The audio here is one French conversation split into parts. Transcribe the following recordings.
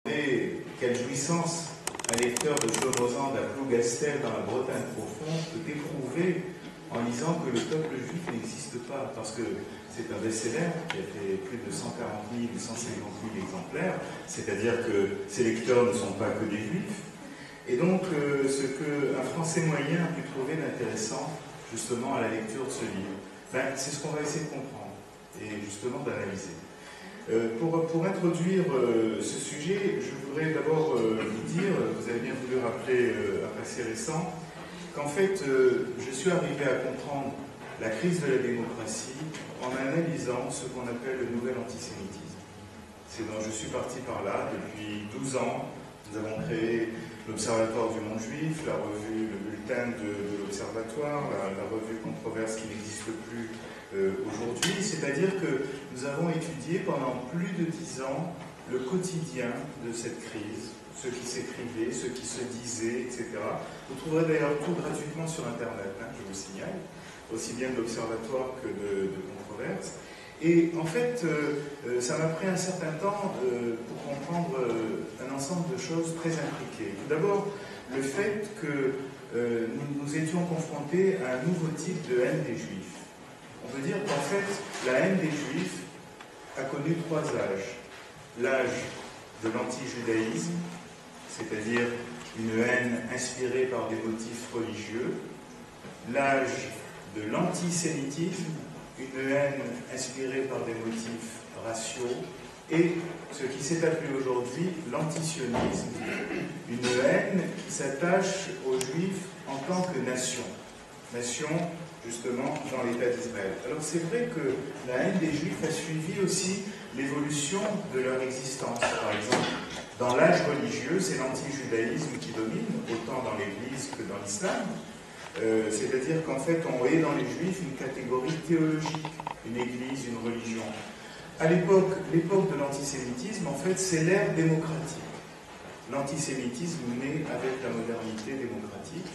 Quelle jouissance un lecteur de Chaudrozan à Plougastel dans la Bretagne profonde peut éprouver en lisant que le peuple juif n'existe pas, parce que c'est un best-seller qui a fait plus de 140 000 ou 150 000 exemplaires, c'est-à-dire que ces lecteurs ne sont pas que des juifs. Et donc, ce qu'un Français moyen a pu trouver d'intéressant, justement, à la lecture de ce livre, c'est ce qu'on va essayer de comprendre et justement d'analyser. Pour introduire ce sujet, je voudrais d'abord vous dire, vous avez bien voulu rappeler un passé récent, qu'en fait, je suis arrivé à comprendre la crise de la démocratie en analysant ce qu'on appelle le nouvel antisémitisme. C'est donc, je suis parti par là. Depuis 12 ans, nous avons créé l'Observatoire du monde juif, la revue, le bulletin de l'Observatoire, la revue Controverse qui n'existe plus aujourd'hui, c'est-à-dire que nous avons étudié pendant plus de 10 ans le quotidien de cette crise, ce qui s'écrivait, ce qui se disait, etc. Vous trouverez d'ailleurs tout gratuitement sur Internet, je vous signale, aussi bien de l'Observatoire que de Controverse. Et en fait, ça m'a pris un certain temps pour comprendre un ensemble de choses très imbriquées. Tout d'abord, le fait que nous étions confrontés à un nouveau type de haine des Juifs. On peut dire qu'en fait, la haine des Juifs a connu 3 âges. L'âge de l'anti-judaïsme, c'est-à-dire une haine inspirée par des motifs religieux. L'âge de l'antisémitisme, une haine inspirée par des motifs raciaux. Et ce qui s'est appelé aujourd'hui l'antisionisme, une haine qui s'attache aux Juifs en tant que nation. Nation, justement, dans l'État d'Israël. Alors c'est vrai que la haine des Juifs a suivi aussi l'évolution de leur existence. Par exemple, dans l'âge religieux, c'est l'anti-judaïsme qui domine, autant dans l'Église que dans l'islam. C'est-à-dire qu'en fait, on est dans les Juifs une catégorie théologique, une Église, une religion. À l'époque de l'antisémitisme, en fait, c'est l'ère démocratique. L'antisémitisme naît avec la modernité démocratique.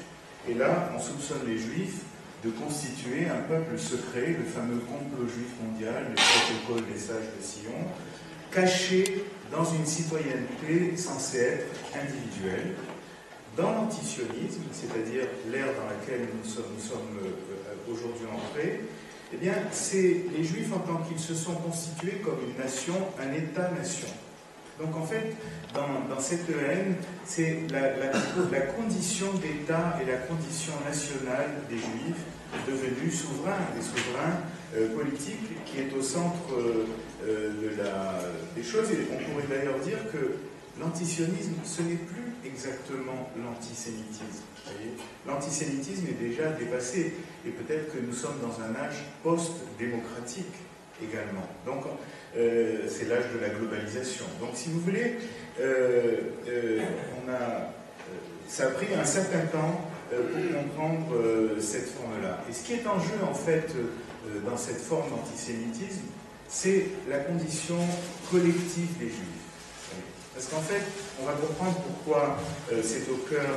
Et là, on soupçonne les Juifs de constituer un peuple secret, le fameux complot juif mondial, le protocole des sages de Sion, caché dans une citoyenneté censée être individuelle. Dans l'antisionisme, c'est-à-dire l'ère dans laquelle nous sommes aujourd'hui entrés, eh bien, c'est les Juifs en tant qu'ils se sont constitués comme une nation, un État-nation. Donc en fait, dans cette haine, c'est la condition d'État et la condition nationale des Juifs devenus souverains, des souverains politiques qui est au centre des choses. Et on pourrait d'ailleurs dire que l'antisionisme, ce n'est plus exactement l'antisémitisme. L'antisémitisme est déjà dépassé et peut-être que nous sommes dans un âge post-démocratique également. Donc, c'est l'âge de la globalisation. Donc, si vous voulez, ça a pris un certain temps pour comprendre cette forme-là. Et ce qui est en jeu, en fait, dans cette forme d'antisémitisme, c'est la condition collective des Juifs. Parce qu'en fait, on va comprendre pourquoi c'est au cœur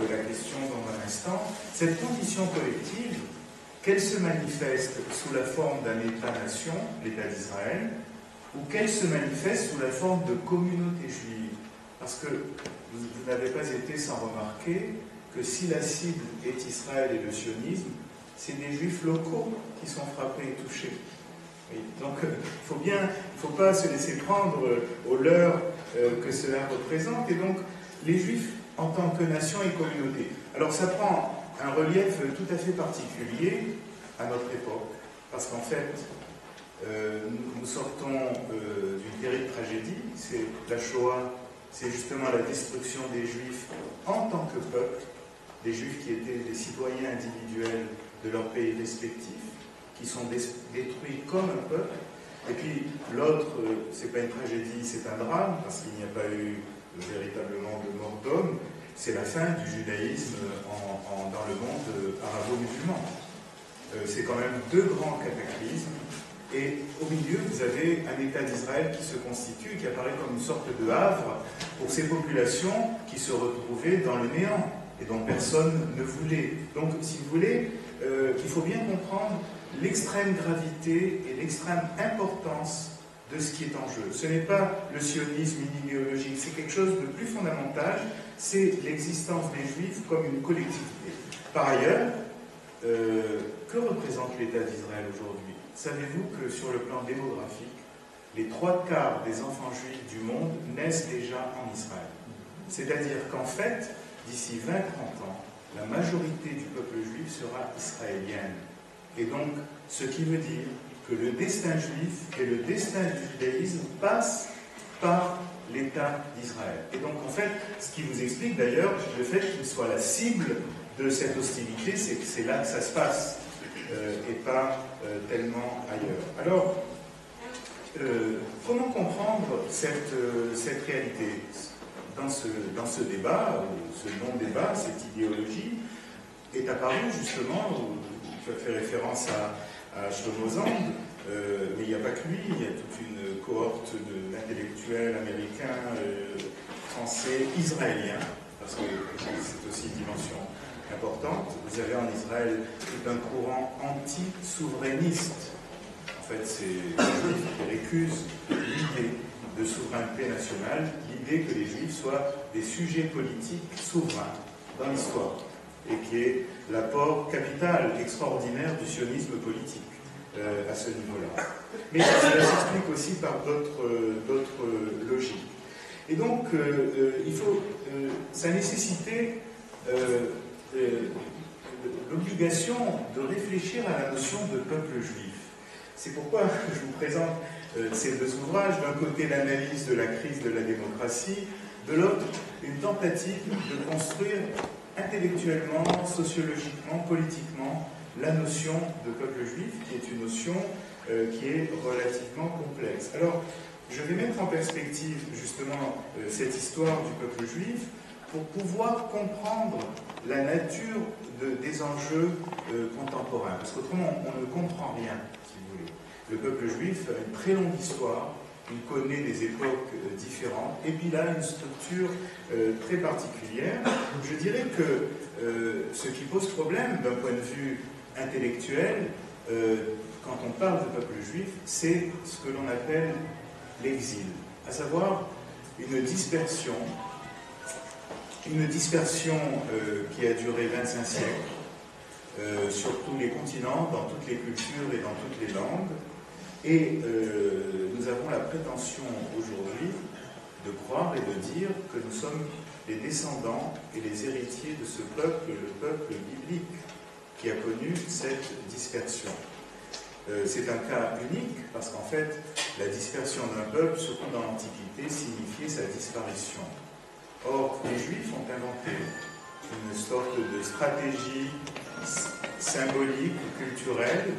de la question dans un instant. Cette condition collective, qu'elle se manifeste sous la forme d'un État-nation, l'État d'Israël, ou qu'elle se manifeste sous la forme de communauté juive. Parce que vous n'avez pas été sans remarquer que si la cible est Israël et le sionisme, c'est des Juifs locaux qui sont frappés et touchés. Oui. Donc il ne faut pas se laisser prendre aux leurres que cela représente. Et donc les Juifs en tant que nation et communauté. Alors ça prend un relief tout à fait particulier à notre époque, parce qu'en fait, nous sortons d'une terrible tragédie, c'est la Shoah, c'est justement la destruction des Juifs en tant que peuple, des Juifs qui étaient des citoyens individuels de leur pays respectifs, qui sont détruits comme un peuple. Et puis l'autre, c'est pas une tragédie, c'est un drame, parce qu'il n'y a pas eu véritablement de mort d'homme. C'est la fin du judaïsme dans le monde arabo-musulman. C'est quand même 2 grands cataclysmes. Et au milieu, vous avez un État d'Israël qui se constitue, qui apparaît comme une sorte de havre pour ces populations qui se retrouvaient dans le néant et dont personne ne voulait. Donc, si vous voulez, il faut bien comprendre l'extrême gravité et l'extrême importance de ce qui est en jeu. Ce n'est pas le sionisme idéologique, c'est quelque chose de plus fondamental, c'est l'existence des Juifs comme une collectivité. Par ailleurs, que représente l'État d'Israël aujourd'hui? Savez-vous que sur le plan démographique, les 3/4 des enfants juifs du monde naissent déjà en Israël? C'est-à-dire qu'en fait, d'ici 20-30 ans, la majorité du peuple juif sera israélienne. Et donc, ce qui veut dire que le destin juif et le destin du judaïsme passent par l'État d'Israël. Et donc, en fait, ce qui vous explique d'ailleurs le fait qu'il soit la cible de cette hostilité, c'est que c'est là que ça se passe, et pas tellement ailleurs. Alors, comment comprendre cette réalité? Dans ce débat, ce non-débat, cette idéologie, est apparue justement, je fais référence à Shlomo Zand, mais il n'y a pas que lui, il y a toute une cohorte d'intellectuels américains, français, israéliens, parce que c'est aussi une dimension importante. Vous avez en Israël tout un courant anti-souverainiste. En fait, c'est les Juifs qui récusent l'idée de souveraineté nationale, l'idée que les Juifs soient des sujets politiques souverains dans l'histoire, et qui est l'apport capital, extraordinaire du sionisme politique à ce niveau-là. Mais cela s'explique aussi par d'autres logiques. Et donc, ça nécessitait l'obligation de réfléchir à la notion de peuple juif. C'est pourquoi je vous présente ces deux ouvrages. D'un côté, l'analyse de la crise de la démocratie, de l'autre, une tentative de construire intellectuellement, sociologiquement, politiquement, la notion de peuple juif, qui est une notion qui est relativement complexe. Alors, je vais mettre en perspective justement cette histoire du peuple juif pour pouvoir comprendre la nature des enjeux contemporains. Parce qu'autrement, on ne comprend rien, si vous voulez. Le peuple juif a une très longue histoire, il connaît des époques différentes, et puis il a une structure très particulière. Je dirais que ce qui pose problème d'un point de vue intellectuel, quand on parle de peuple juif, c'est ce que l'on appelle l'exil, à savoir une dispersion qui a duré 25 siècles, sur tous les continents, dans toutes les cultures et dans toutes les langues. Et nous avons la prétention aujourd'hui de croire et de dire que nous sommes les descendants et les héritiers de ce peuple, le peuple biblique, qui a connu cette dispersion. C'est un cas unique parce qu'en fait, la dispersion d'un peuple, surtout dans l'Antiquité, signifiait sa disparition. Or, les Juifs ont inventé une sorte de stratégie symbolique, culturelle,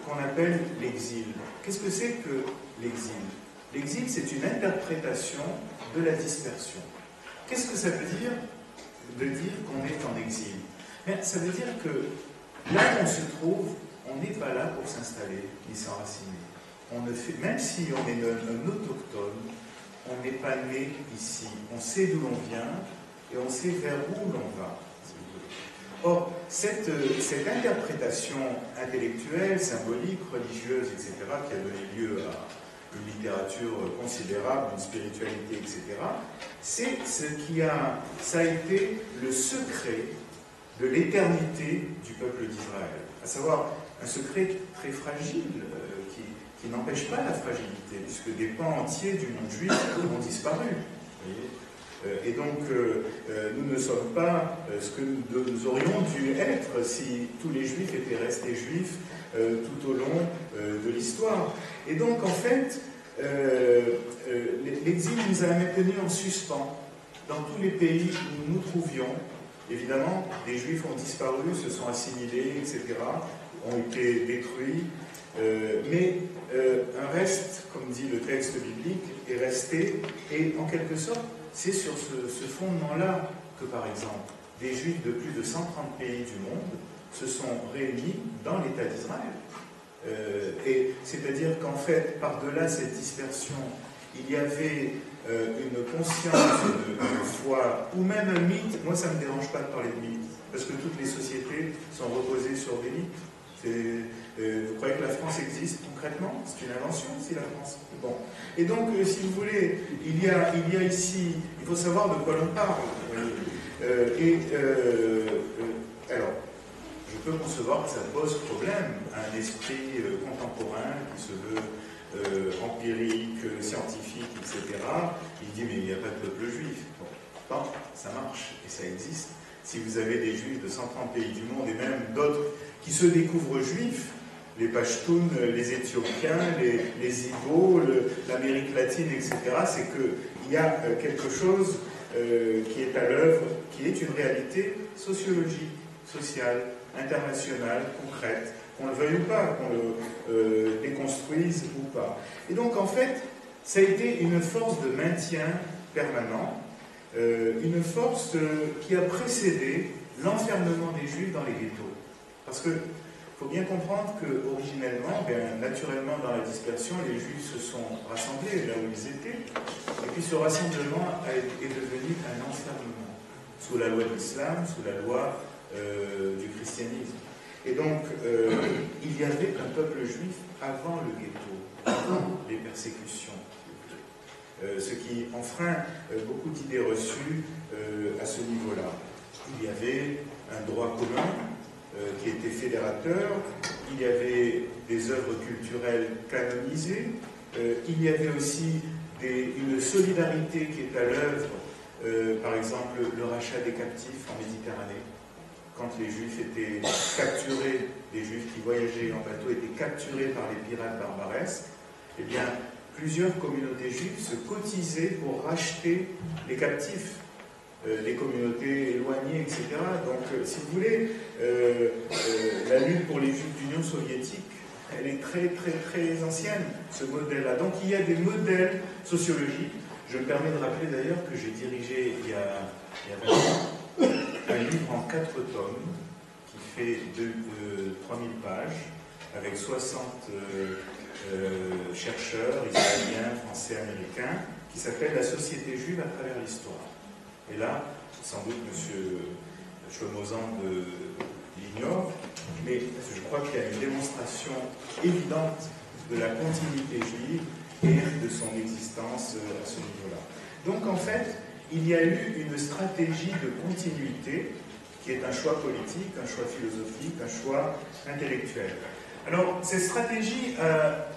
qu'on appelle l'exil. Qu'est-ce que c'est que l'exil? L'exil, c'est une interprétation de la dispersion. Qu'est-ce que ça veut dire de dire qu'on est en exil? Mais ça veut dire que là où on se trouve, on n'est pas là pour s'installer ni s'enraciner. Même si on est un autochtone, on n'est pas né ici. On sait d'où l'on vient et on sait vers où l'on va. Or, cette interprétation intellectuelle, symbolique, religieuse, etc., qui a donné lieu à une littérature considérable, une spiritualité, etc., c'est ça a été le secret de l'éternité du peuple d'Israël. À savoir, un secret très fragile, qui n'empêche pas la fragilité, puisque des pans entiers du monde juif ont disparu. Et donc, nous ne sommes pas ce que nous aurions dû être si tous les juifs étaient restés juifs tout au long de l'histoire. Et donc, en fait, l'exil nous a maintenus en suspens dans tous les pays où nous nous trouvions. Évidemment, des juifs ont disparu, se sont assimilés, etc., ont été détruits, mais un reste, comme dit le texte biblique, est resté, et en quelque sorte, c'est sur ce fondement-là que, par exemple, des Juifs de plus de 130 pays du monde se sont réunis dans l'État d'Israël. Et c'est-à-dire qu'en fait, par-delà cette dispersion, il y avait une conscience de foi, ou même un mythe. Moi, ça ne me dérange pas de parler de mythe, parce que toutes les sociétés sont reposées sur des mythes. Vous croyez que la France existe concrètement? C'est une invention aussi, la France. Bon. Et donc, si vous voulez, il y a ici, il faut savoir de quoi l'on parle. Alors, je peux concevoir que ça pose problème à un esprit contemporain qui se veut empirique, scientifique, etc. Il dit, mais il n'y a pas de peuple juif. Bon, ça marche et ça existe. Si vous avez des juifs de 130 pays du monde et même d'autres qui se découvrent juifs, les Pashtuns, les Éthiopiens, les Igbo, l'Amérique latine, etc., c'est qu'il y a quelque chose qui est à l'œuvre, qui est une réalité sociologique, sociale, internationale, concrète, qu'on le veuille ou pas, qu'on le déconstruise ou pas. Et donc, en fait, ça a été une force de maintien permanent, une force qui a précédé l'enfermement des Juifs dans les ghettos. Parce que il faut bien comprendre qu'originellement, naturellement dans la dispersion, les Juifs se sont rassemblés là où ils étaient, et puis ce rassemblement est devenu un enfermement, sous la loi de l'islam, sous la loi du christianisme. Et donc, il y avait un peuple juif avant le ghetto, avant les persécutions, ce qui enfreint beaucoup d'idées reçues à ce niveau-là. Il y avait un droit commun qui était fédérateur, il y avait des œuvres culturelles canonisées, il y avait aussi une solidarité qui est à l'œuvre, par exemple le rachat des captifs en Méditerranée. Quand les Juifs étaient capturés, les Juifs qui voyageaient en bateau étaient capturés par les pirates barbaresques, eh bien, plusieurs communautés juives se cotisaient pour racheter les captifs, les communautés éloignées, etc. Donc, si vous voulez, la lutte pour les Juifs d'Union soviétique, elle est très, très, très ancienne, ce modèle-là. Donc, il y a des modèles sociologiques. Je me permets de rappeler d'ailleurs que j'ai dirigé il y a 20 ans un livre en 4 tomes qui fait 3000 pages avec 60 chercheurs israéliens, français, américains qui s'appelle La société juive à travers l'histoire. Et là, sans doute M. Chomozan l'ignore, mais je crois qu'il y a une démonstration évidente de la continuité juive et de son existence à ce niveau-là. Donc en fait, il y a eu une stratégie de continuité qui est un choix politique, un choix philosophique, un choix intellectuel. Alors, cette stratégie a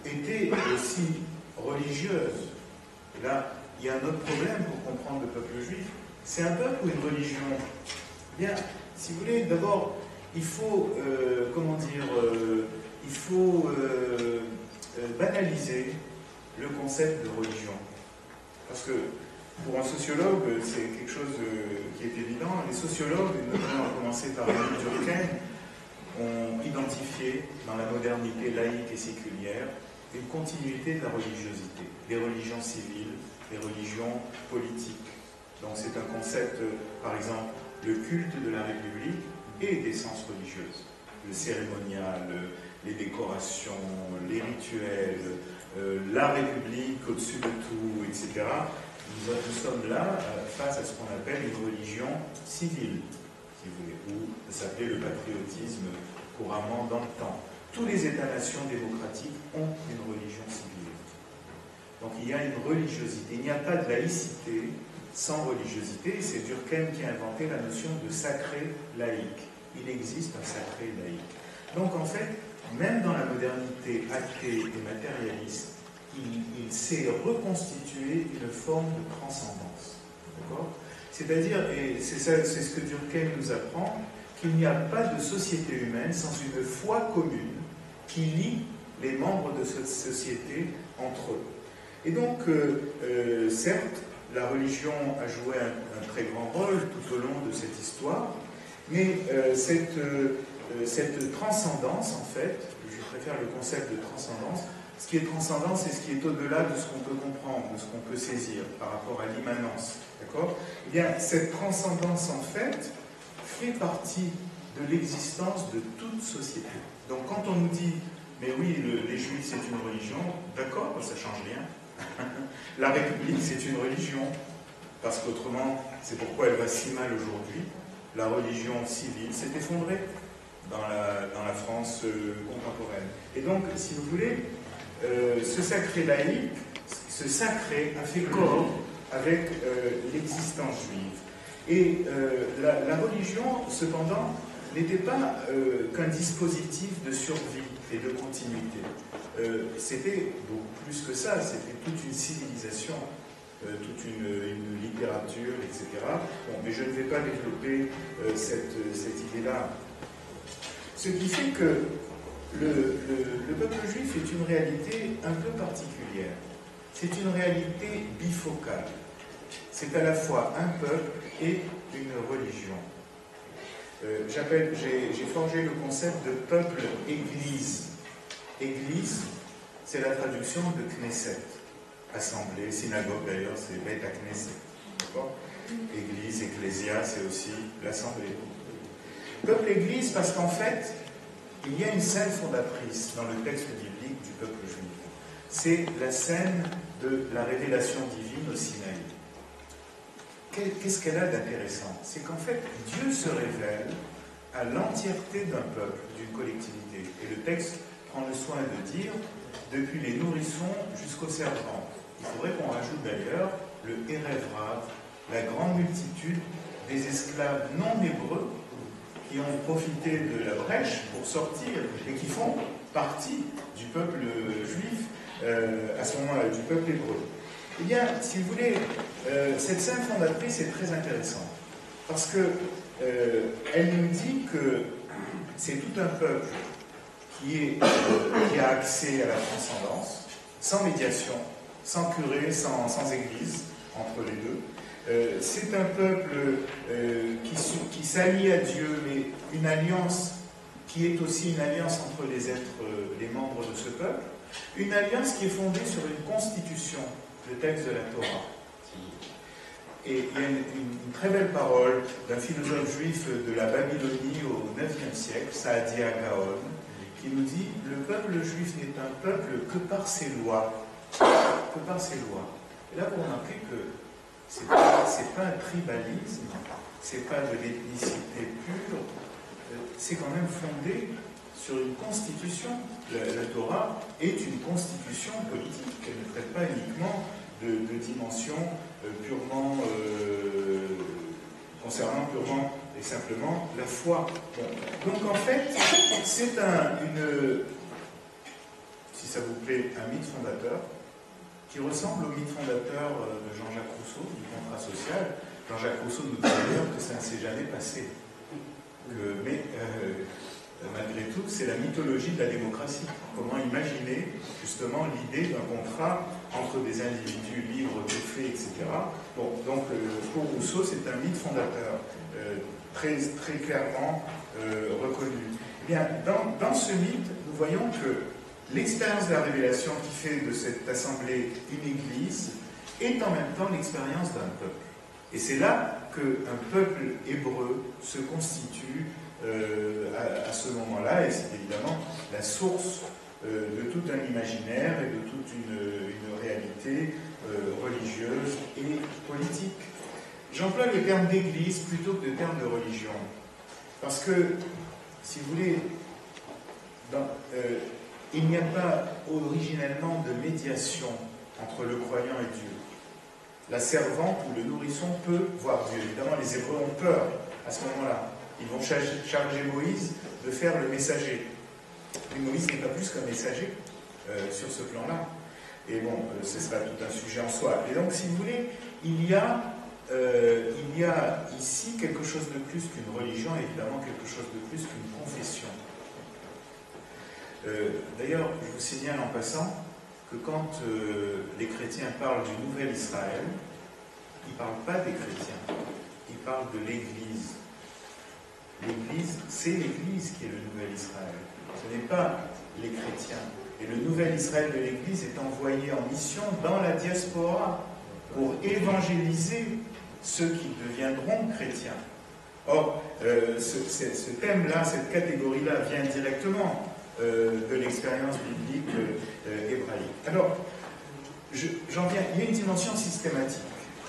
été aussi religieuse. Et là, il y a un autre problème pour comprendre le peuple juif. C'est un peuple ou une religion? Bien, si vous voulez, d'abord, il faut, banaliser le concept de religion. Parce que pour un sociologue, c'est quelque chose qui est évident. Les sociologues, notamment à commencer par Émile Durkheim, ont identifié dans la modernité laïque et séculière une continuité de la religiosité, des religions civiles, des religions politiques. Donc c'est un concept, par exemple, le culte de la République et d'essence religieuse. Le cérémonial, les décorations, les rituels, la République au-dessus de tout, etc. Nous sommes là face à ce qu'on appelle une religion civile, si vous voulez, ou ça s'appelait le patriotisme couramment dans le temps. Tous les États-nations démocratiques ont une religion civile. Donc il y a une religiosité. Il n'y a pas de laïcité sans religiosité. C'est Durkheim qui a inventé la notion de sacré laïque. Il existe un sacré laïque. Donc en fait, même dans la modernité athée et matérialiste, il s'est reconstitué une forme de transcendance. D'accord ? C'est-à-dire, et c'est ce que Durkheim nous apprend, qu'il n'y a pas de société humaine sans une foi commune qui lie les membres de cette société entre eux. Et donc, certes, la religion a joué un très grand rôle tout au long de cette histoire, mais cette transcendance, en fait, je préfère le concept de transcendance, ce qui est transcendant, c'est ce qui est au-delà de ce qu'on peut comprendre, de ce qu'on peut saisir par rapport à l'immanence. D'accord ? Eh bien, cette transcendance, en fait, fait partie de l'existence de toute société. Donc, quand on nous dit, mais oui, les Juifs, c'est une religion, d'accord, ça ne change rien. La République, c'est une religion, parce qu'autrement, c'est pourquoi elle va si mal aujourd'hui. La religion civile s'est effondrée dans la France contemporaine. Et donc, si vous voulez, ce sacré laïque, ce sacré a fait corps avec l'existence juive. Et la religion, cependant, n'était pas qu'un dispositif de survie et de continuité. C'était beaucoup plus que ça, c'était toute une civilisation, toute une littérature, etc. Bon, mais je ne vais pas développer cette idée-là. Ce qui fait que le peuple juif est une réalité un peu particulière. C'est une réalité bifocale. C'est à la fois un peuple et une religion. J'ai forgé le concept de peuple-église. Église, c'est la traduction de Knesset. Assemblée, synagogue d'ailleurs, c'est Beth Knesset. D'accord ? Église, ecclésia, c'est aussi l'assemblée. Peuple-église, parce qu'en fait, il y a une scène fondatrice dans le texte biblique du peuple juif. C'est la scène de la révélation divine au Sinaï. Qu'est-ce qu'elle a d'intéressant? C'est qu'en fait, Dieu se révèle à l'entièreté d'un peuple, d'une collectivité. Et le texte prend le soin de dire, depuis les nourrissons jusqu'aux servantes. Il faudrait qu'on rajoute d'ailleurs le Erev Rav, la grande multitude des esclaves non hébreux qui ont profité de la brèche pour sortir et qui font partie du peuple juif à ce moment-là, du peuple hébreu. Eh bien, si vous voulez, cette scène fondatrice est très intéressante parce que elle nous dit que c'est tout un peuple qui a accès à la transcendance, sans médiation, sans curé, sans église, entre les deux. C'est un peuple qui s'allie à Dieu, mais une alliance qui est aussi une alliance entre les membres de ce peuple, une alliance qui est fondée sur une constitution, le texte de la Torah. Et il y a une très belle parole d'un philosophe juif de la Babylonie au IXe siècle, Saadia Gaon, qui nous dit « Le peuple juif n'est un peuple que par ses lois. » Que par ses lois. Et là, vous remarquez que c'est pas un tribalisme, c'est pas de l'ethnicité pure, c'est quand même fondé sur une constitution. La Torah est une constitution politique, elle ne traite pas uniquement de dimensions purement concernant purement et simplement la foi. Bon. Donc en fait, c'est si ça vous plaît, un mythe fondateur qui ressemble au mythe fondateur de Jean-Jacques Rousseau, du contrat social. Jean-Jacques Rousseau nous dit d'ailleurs que ça ne s'est jamais passé. Mais malgré tout, c'est la mythologie de la démocratie. Comment imaginer justement l'idée d'un contrat entre des individus libres de fait, etc. Bon, donc pour Rousseau, c'est un mythe fondateur, très, très clairement reconnu. Eh bien, dans ce mythe, nous voyons que l'expérience de la révélation qui fait de cette assemblée une église est en même temps l'expérience d'un peuple. Et c'est là qu'un peuple hébreu se constitue à ce moment-là, et c'est évidemment la source de tout un imaginaire et de toute une réalité religieuse et politique. J'emploie le terme d'église plutôt que le terme de religion, parce que, si vous voulez, il n'y a pas originellement de médiation entre le croyant et Dieu. La servante ou le nourrisson peut voir Dieu. Évidemment, les Hébreux ont peur à ce moment-là. Ils vont charger Moïse de faire le messager. Mais Moïse n'est pas plus qu'un messager sur ce plan-là. Et bon, ce sera tout un sujet en soi. Et donc, si vous voulez, il y a ici quelque chose de plus qu'une religion, évidemment quelque chose de plus qu'une confession. D'ailleurs, je vous signale en passant que quand les chrétiens parlent du nouvel Israël, ils ne parlent pas des chrétiens, ils parlent de l'Église. L'Église, c'est l'Église qui est le nouvel Israël. Ce n'est pas les chrétiens. Et le nouvel Israël de l'Église est envoyé en mission dans la diaspora pour évangéliser ceux qui deviendront chrétiens. Or, ce thème-là, cette catégorie-là vient directement de l'expérience biblique hébraïque. Alors, j'en viens, il y a une dimension systématique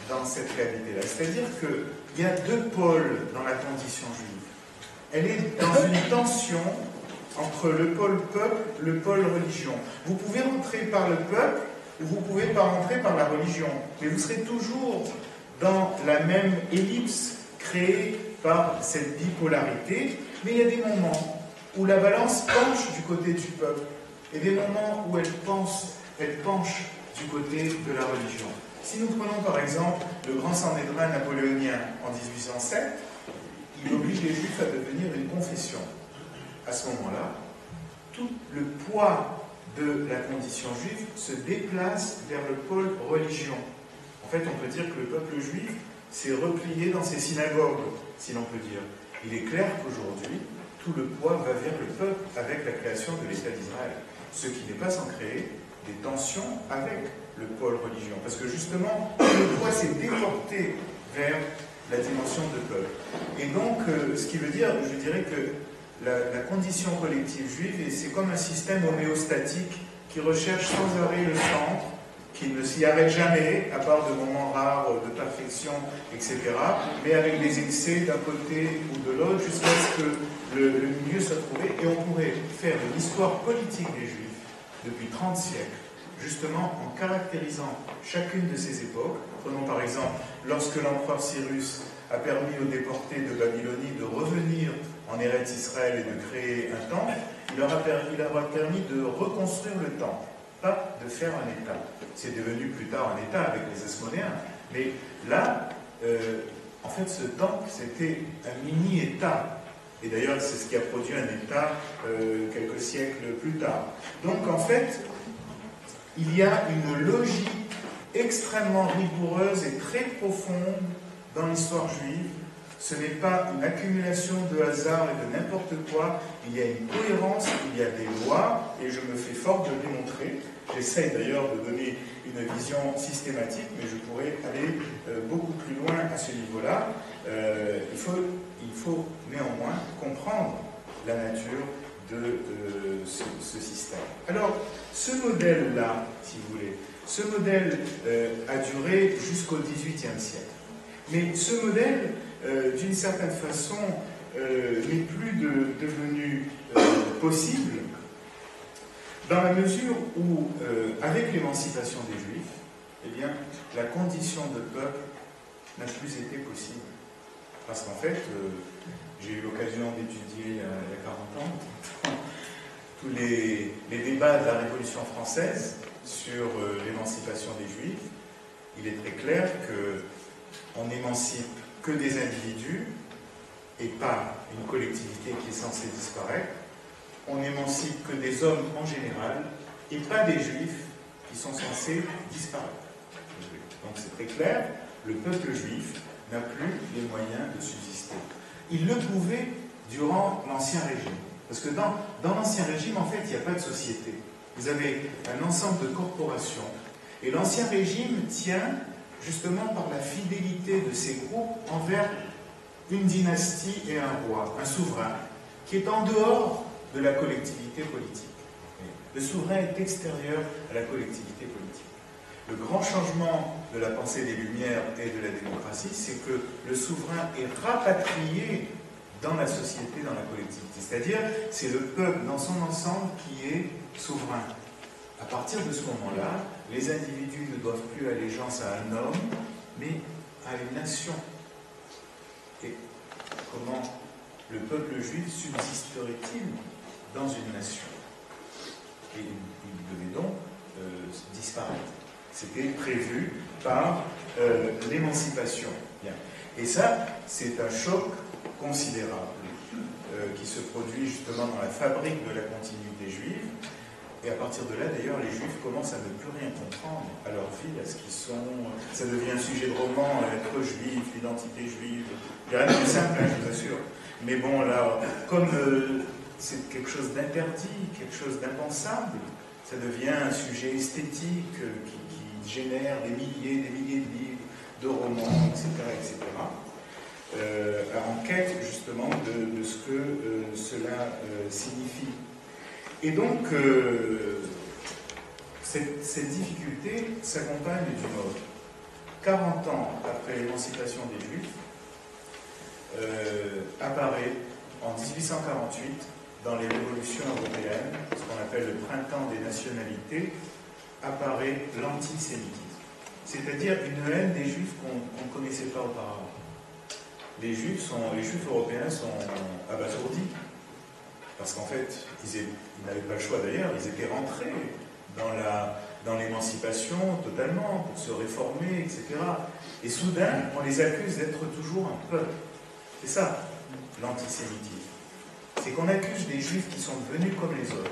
dans cette réalité-là. C'est-à-dire qu'il y a deux pôles dans la condition juive. elle est dans une tension entre le pôle peuple, le pôle religion. Vous pouvez rentrer par le peuple, ou vous ne pouvez pas rentrer par la religion, mais vous serez toujours dans la même ellipse créée par cette bipolarité, mais il y a des moments où la balance penche du côté du peuple, et des moments où elle penche du côté de la religion. Si nous prenons par exemple le grand Sanhédrin napoléonien en 1807, il oblige les Juifs à devenir une confession. À ce moment-là, tout le poids de la condition juive se déplace vers le pôle religion. En fait, on peut dire que le peuple juif s'est replié dans ses synagogues, si l'on peut dire. Il est clair qu'aujourd'hui, tout le poids va vers le peuple avec la création de l'État d'Israël. Ce qui n'est pas sans créer des tensions avec le pôle religion. Parce que justement, le poids s'est déporté vers la dimension de peuple. Et donc, ce qui veut dire, je dirais que la condition collective juive, c'est comme un système homéostatique qui recherche sans arrêt le centre, qui ne s'y arrête jamais, à part de moments rares de perfection, etc., mais avec des excès d'un côté ou de l'autre, jusqu'à ce que le milieu soit trouvé. Et on pourrait faire une histoire politique des Juifs depuis 30 siècles, justement en caractérisant chacune de ces époques. Prenons par exemple, lorsque l'empereur Cyrus a permis aux déportés de Babylonie de revenir en Eretz Israël et de créer un temple, il leur a permis de reconstruire le temple, pas de faire un État. C'est devenu plus tard un État avec les Asmonéens. Mais là, en fait, ce temple, c'était un mini-État. Et d'ailleurs, c'est ce qui a produit un État quelques siècles plus tard. Donc, en fait, il y a une logique extrêmement rigoureuse et très profonde dans l'histoire juive. Ce n'est pas une accumulation de hasard et de n'importe quoi. Il y a une cohérence, il y a des lois, et je me fais fort de le démontrer. J'essaie d'ailleurs de donner une vision systématique, mais je pourrais aller beaucoup plus loin à ce niveau-là. Il faut néanmoins comprendre la nature de ce système. Alors, ce modèle-là, si vous voulez, ce modèle a duré jusqu'au XVIIIe siècle. Mais ce modèle, d'une certaine façon, n'est plus devenu possible dans la mesure où, avec l'émancipation des Juifs, eh bien, la condition de peuple n'a plus été possible. Parce qu'en fait, j'ai eu l'occasion d'étudier il y a 40 ans tous les débats de la Révolution française sur l'émancipation des Juifs. Il est très clair qu'on n'émancipe que des individus et pas une collectivité qui est censée disparaître. On n'émancipe que des hommes en général et pas des Juifs qui sont censés disparaître. Donc c'est très clair, le peuple juif n'a plus les moyens de subsister. Il le pouvait durant l'Ancien Régime. Parce que dans l'Ancien Régime, en fait, il n'y a pas de société. Vous avez un ensemble de corporations. Et l'Ancien Régime tient justement par la fidélité de ces groupes envers une dynastie et un roi, un souverain, qui est en dehors de la collectivité politique. Le souverain est extérieur à la collectivité politique. Le grand changement de la pensée des Lumières et de la démocratie, c'est que le souverain est rapatrié dans la société, dans la collectivité. C'est-à-dire, c'est le peuple dans son ensemble qui est souverain. À partir de ce moment-là, les individus ne doivent plus allégeance à un homme, mais à une nation. Et comment le peuple juif subsisterait-il dans une nation? Et il devait donc disparaître. C'était prévu par l'émancipation. Bien. Et ça, c'est un choc considérable qui se produit justement dans la fabrique de la continuité juive. Et à partir de là, d'ailleurs, les Juifs commencent à ne plus rien comprendre à leur vie, à ce qu'ils sont. Ça devient un sujet de roman, être juif, l'identité juive. Il n'y a rien de plus simple, hein, je vous assure. Mais bon, là, comme c'est quelque chose d'interdit, quelque chose d'impensable, ça devient un sujet esthétique qui génère des milliers de livres, de romans, etc., etc. En quête justement de ce que cela signifie. Et donc, cette difficulté s'accompagne d'une autre. 40 ans après l'émancipation des Juifs, apparaît en 1848, dans les révolutions européennes, ce qu'on appelle le printemps des nationalités, apparaît l'antisémitisme. C'est-à-dire une haine des Juifs qu'on ne connaissait pas auparavant. Les Juifs européens sont abasourdis, parce qu'en fait, ils n'avaient pas le choix d'ailleurs, ils étaient rentrés dans l'émancipation totalement, pour se réformer, etc. Et soudain, on les accuse d'être toujours un peuple. C'est ça, l'antisémitisme. C'est qu'on accuse des Juifs qui sont devenus comme les autres,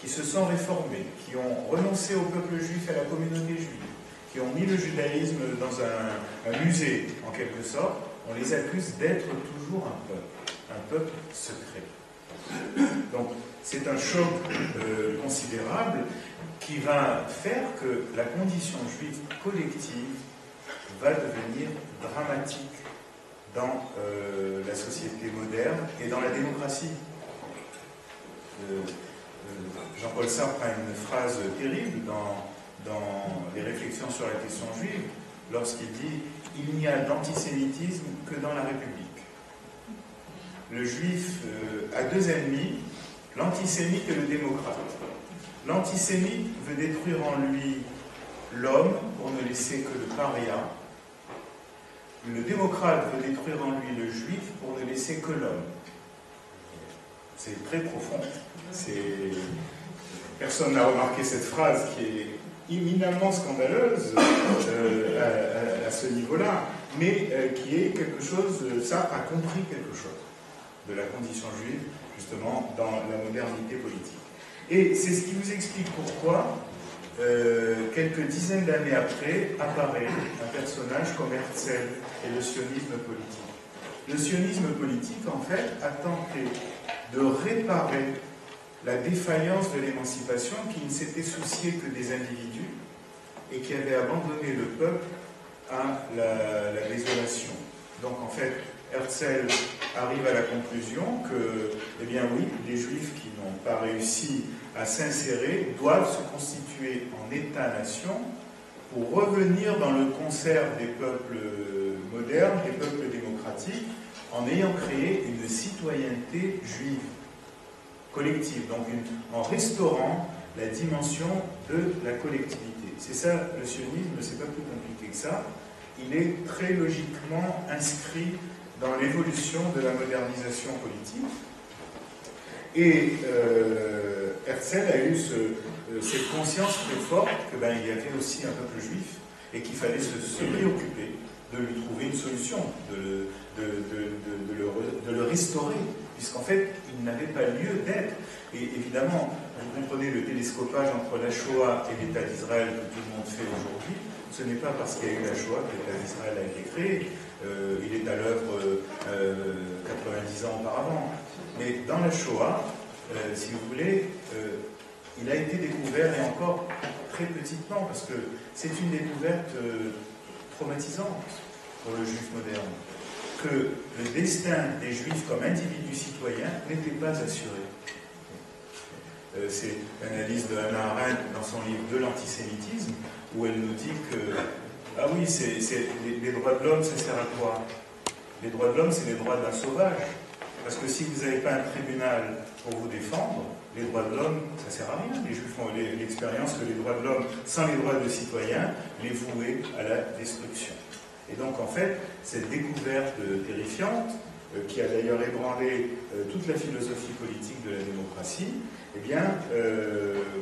qui se sont réformés, qui ont renoncé au peuple juif et à la communauté juive, qui ont mis le judaïsme dans un musée, en quelque sorte. On les accuse d'être toujours un peuple secret. Donc, c'est un choc considérable qui va faire que la condition juive collective va devenir dramatique dans la société moderne et dans la démocratie. Jean-Paul Sartre a une phrase terrible dans les réflexions sur la question juive, lorsqu'il dit « Il n'y a d'antisémitisme que dans la République ». Le juif a deux ennemis, l'antisémite et le démocrate. L'antisémite veut détruire en lui l'homme pour ne laisser que le paria. Le démocrate veut détruire en lui le juif pour ne laisser que l'homme. C'est très profond. Personne n'a remarqué cette phrase qui est éminemment scandaleuse à ce niveau-là, mais qui est quelque chose, ça a compris quelque chose de la condition juive, justement, dans la modernité politique. Et c'est ce qui vous explique pourquoi, quelques dizaines d'années après, apparaît un personnage comme Herzl et le sionisme politique. Le sionisme politique, en fait, a tenté de réparer la défaillance de l'émancipation qui ne s'était souciée que des individus et qui avait abandonné le peuple à la désolation. Donc, en fait, Herzl arrive à la conclusion que, eh bien oui, les Juifs qui n'ont pas réussi à s'insérer doivent se constituer en État-nation pour revenir dans le concert des peuples modernes, des peuples démocratiques, en ayant créé une citoyenneté juive collective, donc en restaurant la dimension de la collectivité. C'est ça, le sionisme, c'est pas plus compliqué que ça. Il est très logiquement inscrit dans l'évolution de la modernisation politique. Et Herzl a eu cette conscience très forte qu'il y avait aussi un peuple juif et qu'il fallait se préoccuper de lui trouver une solution, de le restaurer, puisqu'en fait, il n'avait pas lieu d'être. Et évidemment, vous comprenez le télescopage entre la Shoah et l'État d'Israël que tout le monde fait aujourd'hui. Ce n'est pas parce qu'il y a eu la Shoah que l'État d'Israël a été créé. Il est à l'œuvre 90 ans auparavant. Mais dans la Shoah, si vous voulez, il a été découvert, et encore très petitement, parce que c'est une découverte traumatisante pour le juif moderne, que le destin des juifs comme individus citoyens n'était pas assuré. C'est l'analyse de Hannah Arendt dans son livre De l'antisémitisme, où elle nous dit que, ah oui, les droits de l'homme, ça sert à quoi? Les droits de l'homme, c'est les droits d'un sauvage. Parce que si vous n'avez pas un tribunal pour vous défendre, les droits de l'homme, ça ne sert à rien. Les Juifs ont l'expérience que les droits de l'homme, sans les droits de citoyens, les vouaient à la destruction. Et donc, en fait, cette découverte terrifiante, qui a d'ailleurs ébranlé toute la philosophie politique de la démocratie, eh bien,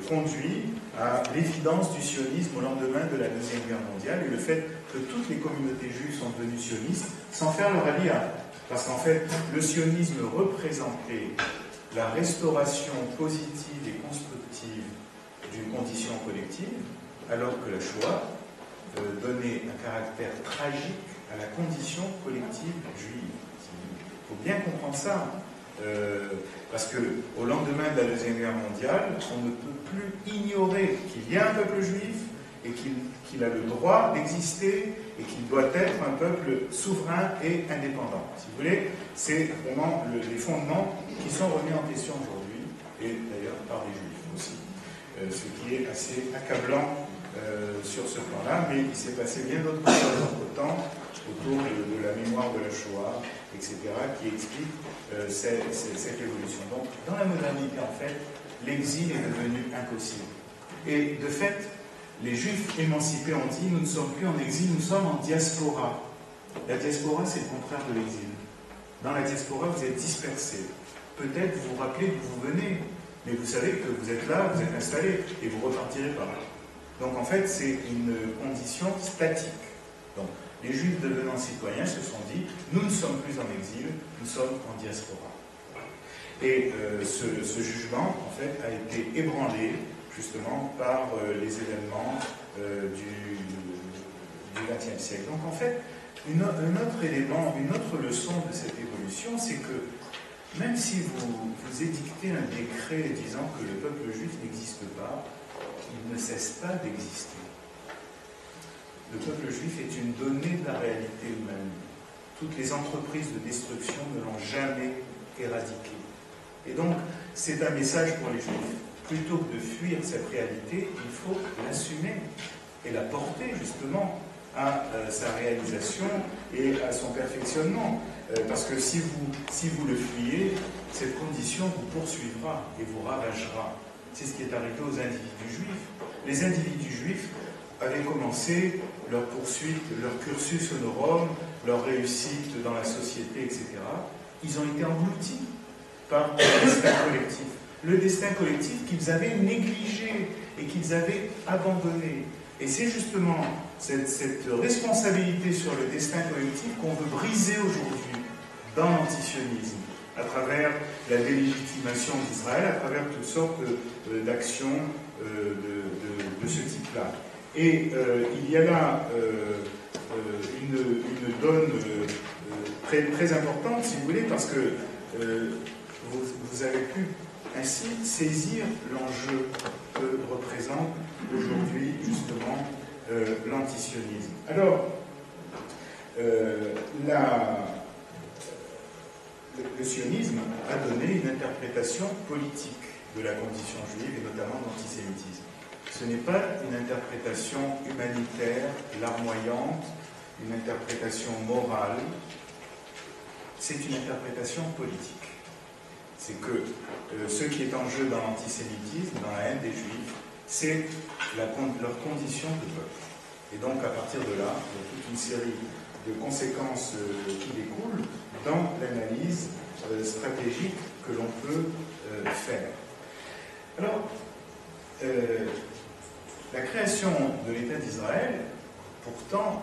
conduit à l'évidence du sionisme au lendemain de la Deuxième Guerre mondiale et le fait que toutes les communautés juives sont devenues sionistes sans faire leur alliance. Parce qu'en fait, le sionisme représentait la restauration positive et constructive d'une condition collective, alors que la Shoah donnait un caractère tragique à la condition collective juive. Il faut bien comprendre ça. Parce qu'au lendemain de la Deuxième Guerre mondiale, on ne peut plus ignorer qu'il y a un peuple juif et qu'il a le droit d'exister et qu'il doit être un peuple souverain et indépendant. Si vous voulez, c'est vraiment les fondements qui sont remis en question aujourd'hui, et d'ailleurs par les juifs aussi. Ce qui est assez accablant sur ce plan-là, mais il s'est passé bien d'autres choses entre-temps autour de la mémoire de la Shoah etc., qui expliquent cette évolution. Donc, dans la modernité, en fait, l'exil est devenu impossible. Et de fait, les Juifs émancipés ont dit, nous ne sommes plus en exil, nous sommes en diaspora. La diaspora, c'est le contraire de l'exil. Dans la diaspora, vous êtes dispersés. Peut-être vous vous rappelez d'où vous venez, mais vous savez que vous êtes là, vous êtes installés, et vous repartirez par là. Donc en fait, c'est une condition statique. Donc, les Juifs devenant citoyens se sont dit, nous ne sommes plus en exil, nous sommes en diaspora. Et ce jugement, en fait, a été ébranlé, justement, par les événements du XXe siècle. Donc en fait, un autre élément, une autre leçon de cette évolution, c'est que même si vous édictez un décret disant que le peuple juif n'existe pas, il ne cesse pas d'exister. Le peuple juif est une donnée de la réalité humaine. Toutes les entreprises de destruction ne l'ont jamais éradiqué. Et donc, c'est un message pour les Juifs. Plutôt que de fuir cette réalité, il faut l'assumer et la porter justement à sa réalisation et à son perfectionnement. Parce que si vous le fuyez, cette condition vous poursuivra et vous ravagera. C'est ce qui est arrivé aux individus juifs. Les individus juifs avaient commencé leur poursuite, leur cursus honorum, leur réussite dans la société, etc. Ils ont été engloutis par le destin collectif. Le destin collectif qu'ils avaient négligé et qu'ils avaient abandonné. Et c'est justement cette responsabilité sur le destin collectif qu'on veut briser aujourd'hui dans l'antisionisme, à travers la délégitimation d'Israël, à travers toutes sortes d'actions de ce type-là. Et il y a là une donne très, très importante, si vous voulez, parce que vous avez pu ainsi saisir l'enjeu que représente aujourd'hui justement l'antisionisme. Alors, le sionisme a donné une interprétation politique de la condition juive et notamment de l'antisémitisme. Ce n'est pas une interprétation humanitaire, larmoyante, une interprétation morale, c'est une interprétation politique. C'est que ce qui est en jeu dans l'antisémitisme, dans la haine des Juifs, c'est leur condition de peuple. Et donc, à partir de là, il y a toute une série de conséquences qui découlent dans l'analyse stratégique que l'on peut faire. Alors, la création de l'État d'Israël, pourtant,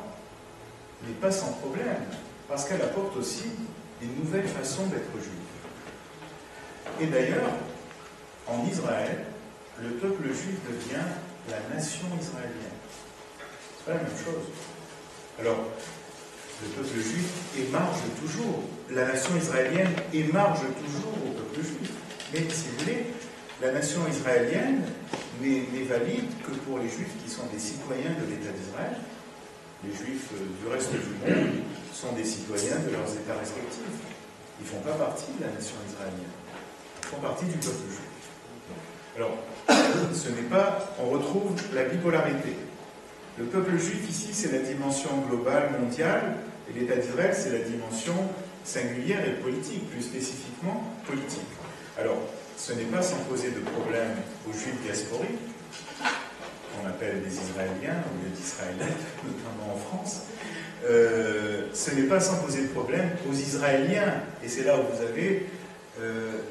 n'est pas sans problème, parce qu'elle apporte aussi une nouvelle façon d'être juif. Et d'ailleurs, en Israël, le peuple juif devient la nation israélienne. C'est pas la même chose. Alors, le peuple juif émarge toujours, la nation israélienne émarge toujours au peuple juif. Mais si vous voulez, la nation israélienne n'est valide que pour les juifs qui sont des citoyens de l'État d'Israël. Les juifs du reste du monde sont des citoyens de leurs États respectifs. Ils ne font pas partie de la nation israélienne. Ils font partie du peuple juif. Alors, ce n'est pas... On retrouve la bipolarité. Le peuple juif ici, c'est la dimension globale, mondiale, et l'État d'Israël, c'est la dimension singulière et politique, plus spécifiquement politique. Alors, ce n'est pas sans poser de problème aux juifs diasporiques, qu'on appelle des Israéliens ou des Israélites, notamment en France. Ce n'est pas sans poser de problème aux Israéliens, et c'est là où vous avez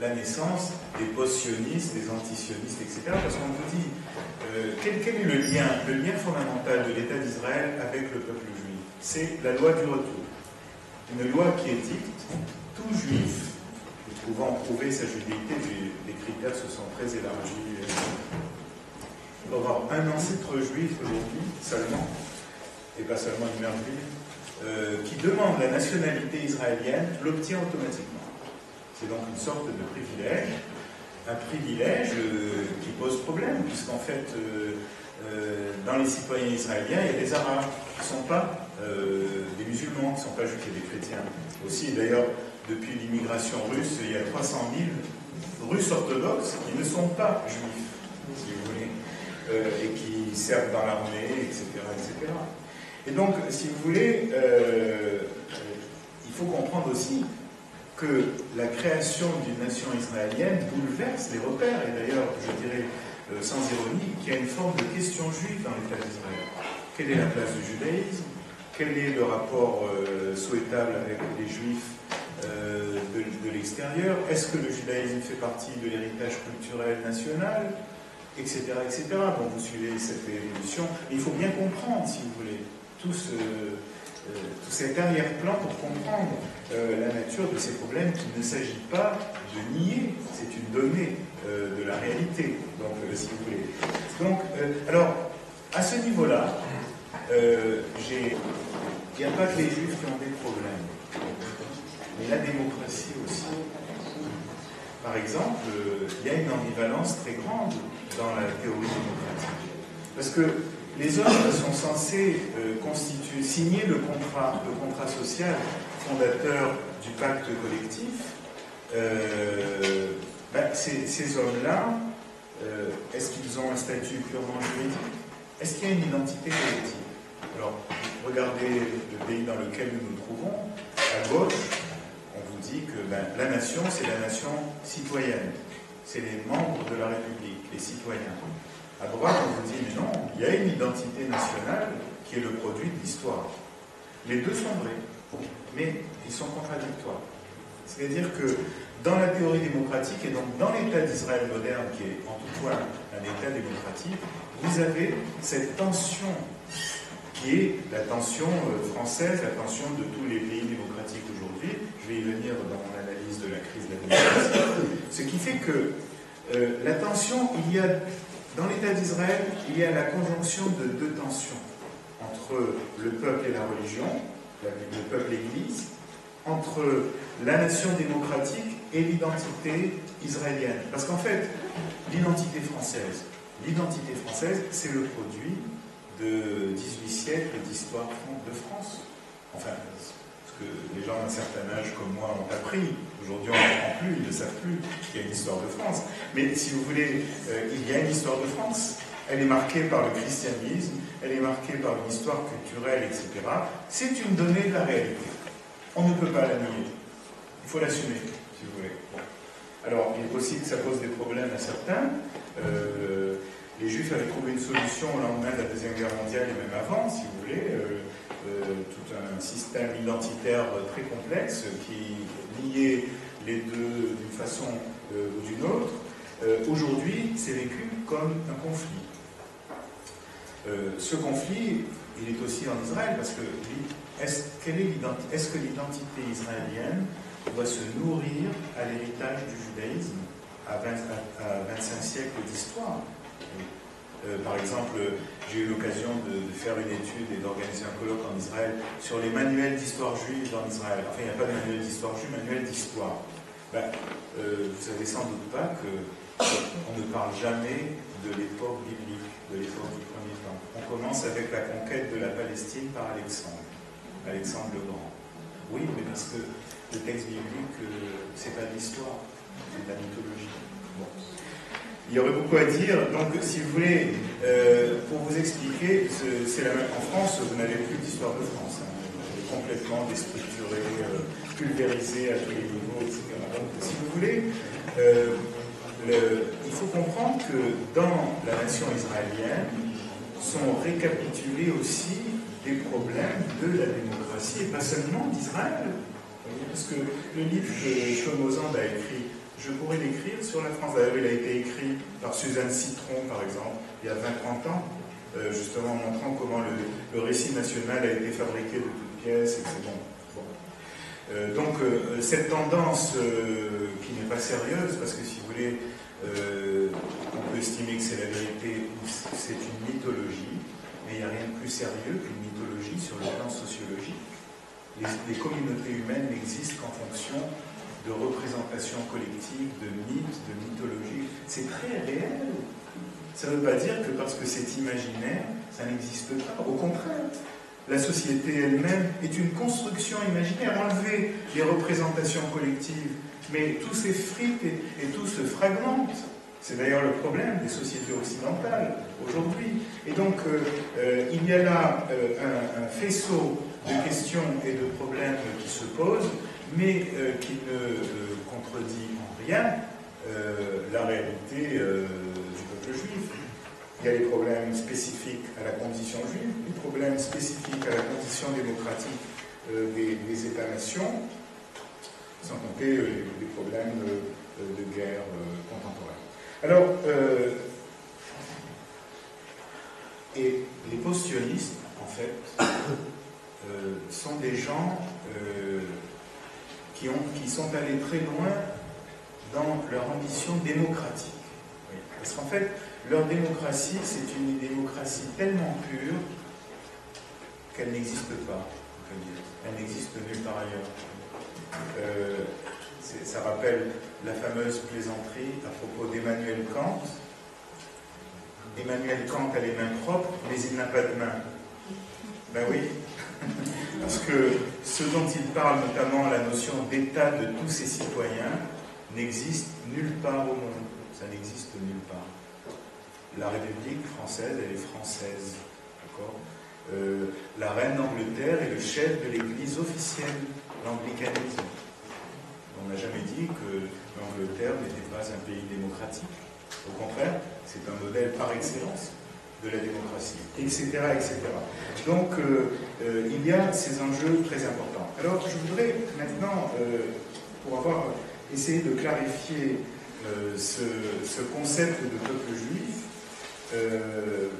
la naissance des post-sionistes, des anti-sionistes, etc. Parce qu'on vous dit, quel est le lien fondamental de l'État d'Israël avec le peuple juif? C'est la loi du retour. Une loi qui édicte tout juif, pouvant prouver sa judéité, les critères se sont très élargis. Il faut avoir un ancêtre juif aujourd'hui, seulement, et pas seulement une mère juive, qui demande la nationalité israélienne, l'obtient automatiquement. C'est donc une sorte de privilège, un privilège qui pose problème, puisqu'en fait, dans les citoyens israéliens, il y a des Arabes qui ne sont pas des musulmans, qui ne sont pas juifs et des chrétiens. Aussi, d'ailleurs, depuis l'immigration russe, il y a 300 000 Russes orthodoxes qui ne sont pas juifs, si vous voulez, et qui servent dans l'armée, etc., etc. Et donc, si vous voulez, il faut comprendre aussi que la création d'une nation israélienne bouleverse les repères, et d'ailleurs, je dirais sans ironie, qu'il y a une forme de question juive dans l'État d'Israël. Quelle est la place du judaïsme? Quel est le rapport souhaitable avec les juifs de l'extérieur? Est-ce que le judaïsme fait partie de l'héritage culturel national? Etc. etc. Bon, vous suivez cette évolution. Mais il faut bien comprendre, si vous voulez, tout cet arrière-plan pour comprendre la nature de ces problèmes qu'il ne s'agit pas de nier, c'est une donnée de la réalité, donc, si vous voulez. Donc, alors, à ce niveau-là, il n'y a pas que les Juifs qui ont des problèmes, mais la démocratie aussi. Par exemple, il y a une ambivalence très grande dans la théorie démocratique. Parce que les hommes sont censés signer le contrat social fondateur du pacte collectif. Ces hommes-là, est-ce qu'ils ont un statut purement juridique? Est-ce qu'il y a une identité collective? Alors, regardez le pays dans lequel nous nous trouvons. À gauche, on vous dit que la nation, c'est la nation citoyenne. C'est les membres de la République, les citoyens. À droite, on vous dit, mais non, il y a une identité nationale qui est le produit de l'histoire. Les deux sont vrais, mais ils sont contradictoires. C'est-à-dire que dans la théorie démocratique, et donc dans l'État d'Israël moderne, qui est en tout point un État démocratique, vous avez cette tension qui est la tension française, la tension de tous les pays démocratiques aujourd'hui. Je vais y venir dans mon analyse de la crise de la démocratie. Ce qui fait que la tension, dans l'État d'Israël, il y a la conjonction de deux tensions entre le peuple et la religion, le peuple et l'Église, entre la nation démocratique et l'identité israélienne. Parce qu'en fait, l'identité française, c'est le produit de 18 siècles d'histoire de France. Enfin, ce que les gens d'un certain âge comme moi ont appris. Aujourd'hui, on n'apprend plus, ils ne savent plus qu'il y a une histoire de France. Mais si vous voulez, il y a une histoire de France. Elle est marquée par le christianisme, elle est marquée par une histoire culturelle, etc. C'est une donnée de la réalité. On ne peut pas la nier. Il faut l'assumer, si vous voulez. Alors, il est possible que ça pose des problèmes à certains. Les Juifs avaient trouvé une solution au lendemain de la Deuxième Guerre mondiale et même avant, si vous voulez, tout un système identitaire très complexe qui liait les deux d'une façon ou d'une autre. Aujourd'hui, c'est vécu comme un conflit. Ce conflit, il est aussi en Israël, parce que est-ce que l'identité israélienne doit se nourrir à l'héritage du judaïsme à 25 siècles d'histoire? Par exemple, j'ai eu l'occasion de faire une étude et d'organiser un colloque en Israël sur les manuels d'histoire juive en Israël. Enfin, il n'y a pas de manuel d'histoire juive, manuel d'histoire. Vous savez sans doute pas qu'on ne parle jamais de l'époque biblique, de l'époque du premier temps. On commence avec la conquête de la Palestine par Alexandre le Grand. Oui, mais parce que le texte biblique, c'est pas de l'histoire, c'est de la mythologie. Bon. Il y aurait beaucoup à dire, donc si vous voulez, pour vous expliquer, c'est la même. En France, vous n'avez plus d'histoire de France. Hein. Elle est complètement déstructurée, pulvérisée à tous les niveaux, etc. Donc, si vous voulez, il faut comprendre que dans la nation israélienne sont récapitulés aussi des problèmes de la démocratie, et pas seulement d'Israël. Parce que le livre que Shlomo Zand a écrit, je pourrais l'écrire sur la France. D'ailleurs, il a été écrit par Suzanne Citron, par exemple, il y a 20-30 ans, justement montrant comment le récit national a été fabriqué de toutes pièces, et c'est bon. Donc, cette tendance qui n'est pas sérieuse, parce que si vous voulez, on peut estimer que c'est la vérité ou c'est une mythologie, mais il n'y a rien de plus sérieux qu'une mythologie sur le plan sociologique. Les communautés humaines n'existent qu'en fonction de représentations collectives, de mythes, de mythologie. C'est très réel. Ça ne veut pas dire que parce que c'est imaginaire, ça n'existe pas. Au contraire, la société elle-même est une construction imaginaire. Enlever les représentations collectives, mais tout s'effrite et tout se fragmente. C'est d'ailleurs le problème des sociétés occidentales aujourd'hui. Et donc, il y a là un faisceau de questions et de problèmes qui se posent, mais qui ne contredit en rien la réalité du peuple juif. Il y a les problèmes spécifiques à la condition juive, les problèmes spécifiques à la condition démocratique des États-nations, sans compter les problèmes de guerre contemporaine. Alors, et les post-sionistes, en fait, sont des gens qui sont allés très loin dans leur ambition démocratique. Oui. Parce qu'en fait, leur démocratie, c'est une démocratie tellement pure qu'elle n'existe pas. Elle n'existe nulle part ailleurs. Ça rappelle la fameuse plaisanterie à propos d'Emmanuel Kant. Emmanuel Kant a les mains propres, mais il n'a pas de mains. Ben oui, parce que ce dont il parle, notamment la notion d'état de tous ses citoyens, n'existe nulle part au monde. Ça n'existe nulle part. La République française, elle est française. D'accord ? La reine d'Angleterre est le chef de l'Église officielle, l'anglicanisme. On n'a jamais dit que l'Angleterre n'était pas un pays démocratique. Au contraire, c'est un modèle par excellence de la démocratie, etc. etc. Donc, il y a ces enjeux très importants. Alors, je voudrais maintenant, pour avoir essayé de clarifier ce concept de peuple juif,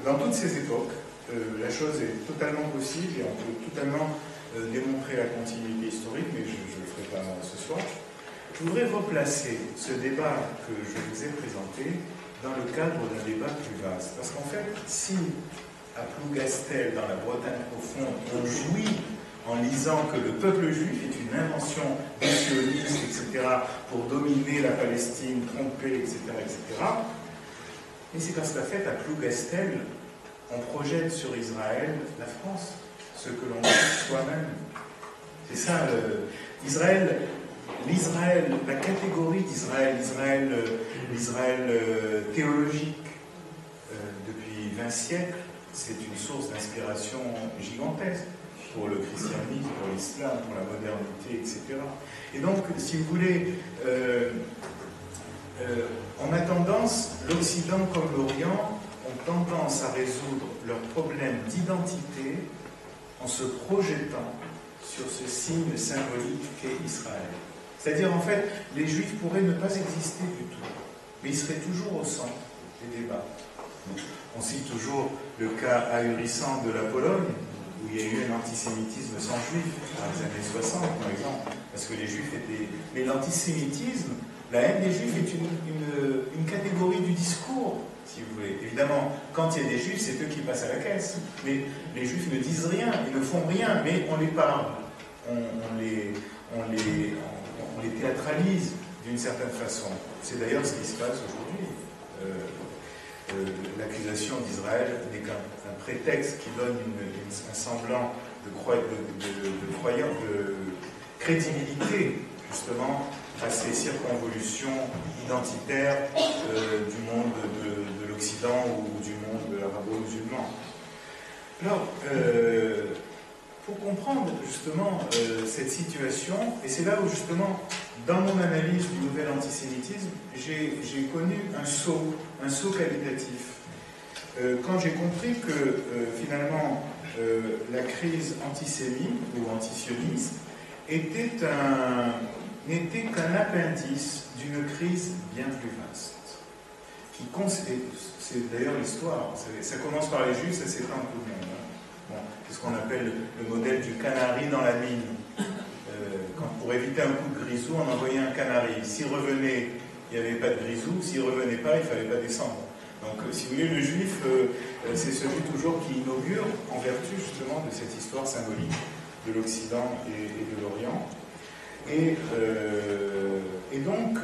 dans toutes ces époques, la chose est totalement possible et on peut totalement démontrer la continuité historique, mais je ne le ferai pas ce soir. Je voudrais replacer ce débat que je vous ai présenté dans le cadre d'un débat plus vaste. Parce qu'en fait, si à Plougastel, dans la Bretagne profonde, on jouit en lisant que le peuple juif est une invention des sionistes, etc., pour dominer la Palestine, tromper, etc., etc., mais c'est parce qu'en fait, à Plougastel, on projette sur Israël la France, ce que l'on dit soi-même. C'est ça, l'Israël, la catégorie d'Israël, l'Israël théologique, depuis 20 siècles, c'est une source d'inspiration gigantesque pour le christianisme, pour l'islam, pour la modernité, etc. Et donc, si vous voulez, on a tendance, l'Occident comme l'Orient, ont tendance à résoudre leurs problèmes d'identité en se projetant sur ce signe symbolique qu'est Israël. C'est-à-dire, en fait, les Juifs pourraient ne pas exister du tout, mais ils seraient toujours au centre des débats. On cite toujours le cas ahurissant de la Pologne, où il y a eu un antisémitisme sans Juifs, dans les années 60, par exemple, parce que les Juifs étaient... Mais l'antisémitisme, la haine des Juifs est une catégorie du discours, si vous voulez. Évidemment, quand il y a des Juifs, c'est eux qui passent à la caisse. Mais les Juifs ne disent rien, ils ne font rien, mais on les parle. On les théâtralise d'une certaine façon. C'est d'ailleurs ce qui se passe aujourd'hui. L'accusation d'Israël n'est qu'un prétexte qui donne un semblant de crédibilité, justement, à ces circonvolutions identitaires du monde de l'Occident ou du monde arabo-musulman. Alors, pour comprendre justement cette situation, et c'est là où justement, dans mon analyse du nouvel antisémitisme, j'ai connu un saut qualitatif. Quand j'ai compris que finalement la crise antisémite ou antisioniste n'était qu'un appendice d'une crise bien plus vaste. C'est d'ailleurs l'histoire, ça commence par les Juifs, ça s'étend à tout le monde. Bon, c'est ce qu'on appelle le modèle du canari dans la mine. Pour éviter un coup de grisou, on envoyait un canari. S'il revenait, il n'y avait pas de grisou. S'il ne revenait pas, il ne fallait pas descendre. Donc, si vous voulez, le juif, c'est celui toujours qui inaugure, en vertu justement de cette histoire symbolique de l'Occident et de l'Orient. Et donc,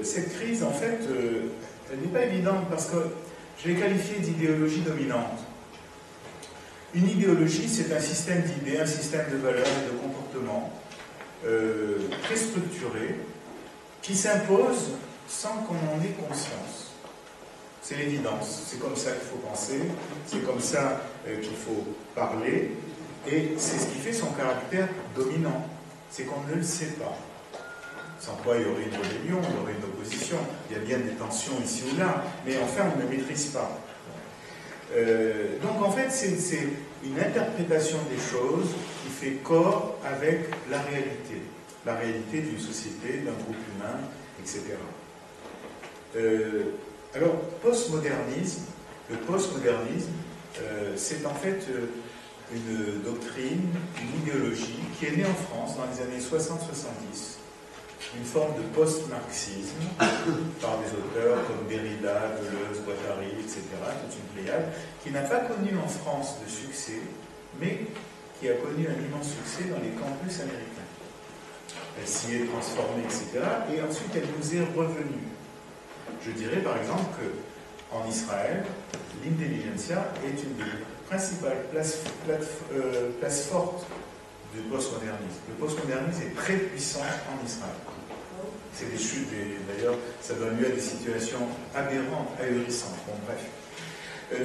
cette crise, en fait, elle n'est pas évidente parce que je l'ai qualifiée d'idéologie dominante. Une idéologie, c'est un système d'idées, un système de valeurs et de comportements très structuré qui s'impose sans qu'on en ait conscience. C'est l'évidence, c'est comme ça qu'il faut penser, c'est comme ça qu'il faut parler, et c'est ce qui fait son caractère dominant. c'est qu'on ne le sait pas. Sans quoi il y aurait une rébellion, il y aurait une opposition, il y a bien des tensions ici ou là, mais enfin on ne maîtrise pas. Donc en fait c'est une interprétation des choses qui fait corps avec la réalité d'une société, d'un groupe humain, etc. Alors postmodernisme, le postmodernisme, c'est en fait une doctrine, une idéologie qui est née en France dans les années 60-70. Une forme de post-marxisme par des auteurs comme Derrida, Deleuze, Guattari, etc., toute une pléiade, qui n'a pas connu en France de succès, mais qui a connu un immense succès dans les campus américains. Elle s'y est transformée, etc., et ensuite elle nous est revenue. Je dirais par exemple qu'en Israël, l'intelligentsia est une des principales places fortes du postmodernisme. Le postmodernisme est très puissant en Israël. C'est des chutes, d'ailleurs, ça donne lieu à des situations aberrantes, ahurissantes. Bon, bref.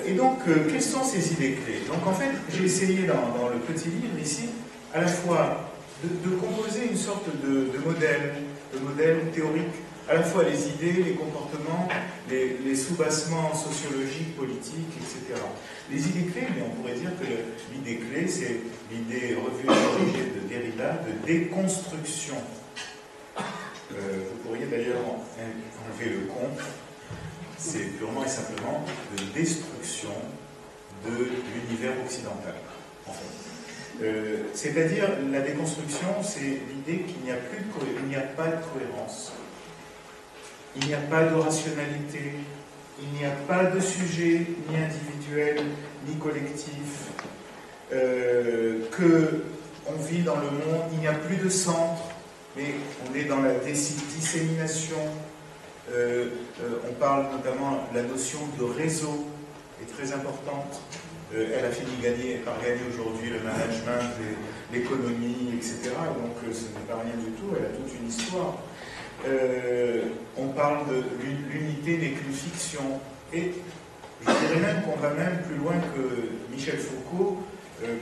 Et donc, quelles sont ces idées clés? Donc, en fait, j'ai essayé dans le petit livre ici, à la fois de composer une sorte de modèle théorique, à la fois les idées, les comportements, les sous-bassements sociologiques, politiques, etc. Les idées clés, mais on pourrait dire que l'idée clé, c'est l'idée revue et corrigée de Derrida de déconstruction. Vous pourriez d'ailleurs enlever le compte, c'est purement et simplement de destruction de l'univers occidental. En fait. C'est-à-dire, la déconstruction, c'est l'idée qu'il n'y a pas de cohérence, il n'y a pas de rationalité, il n'y a pas de sujet ni individuel, ni collectif, qu'on vit dans le monde, il n'y a plus de centre, mais on est dans la dissémination. On parle notamment, la notion de réseau est très importante. Elle a fini par gagner aujourd'hui le management, l'économie, etc. Donc ce n'est pas rien du tout, elle a toute une histoire. On parle de l'unité n'est qu'une fiction. Et je dirais même qu'on va même plus loin que Michel Foucault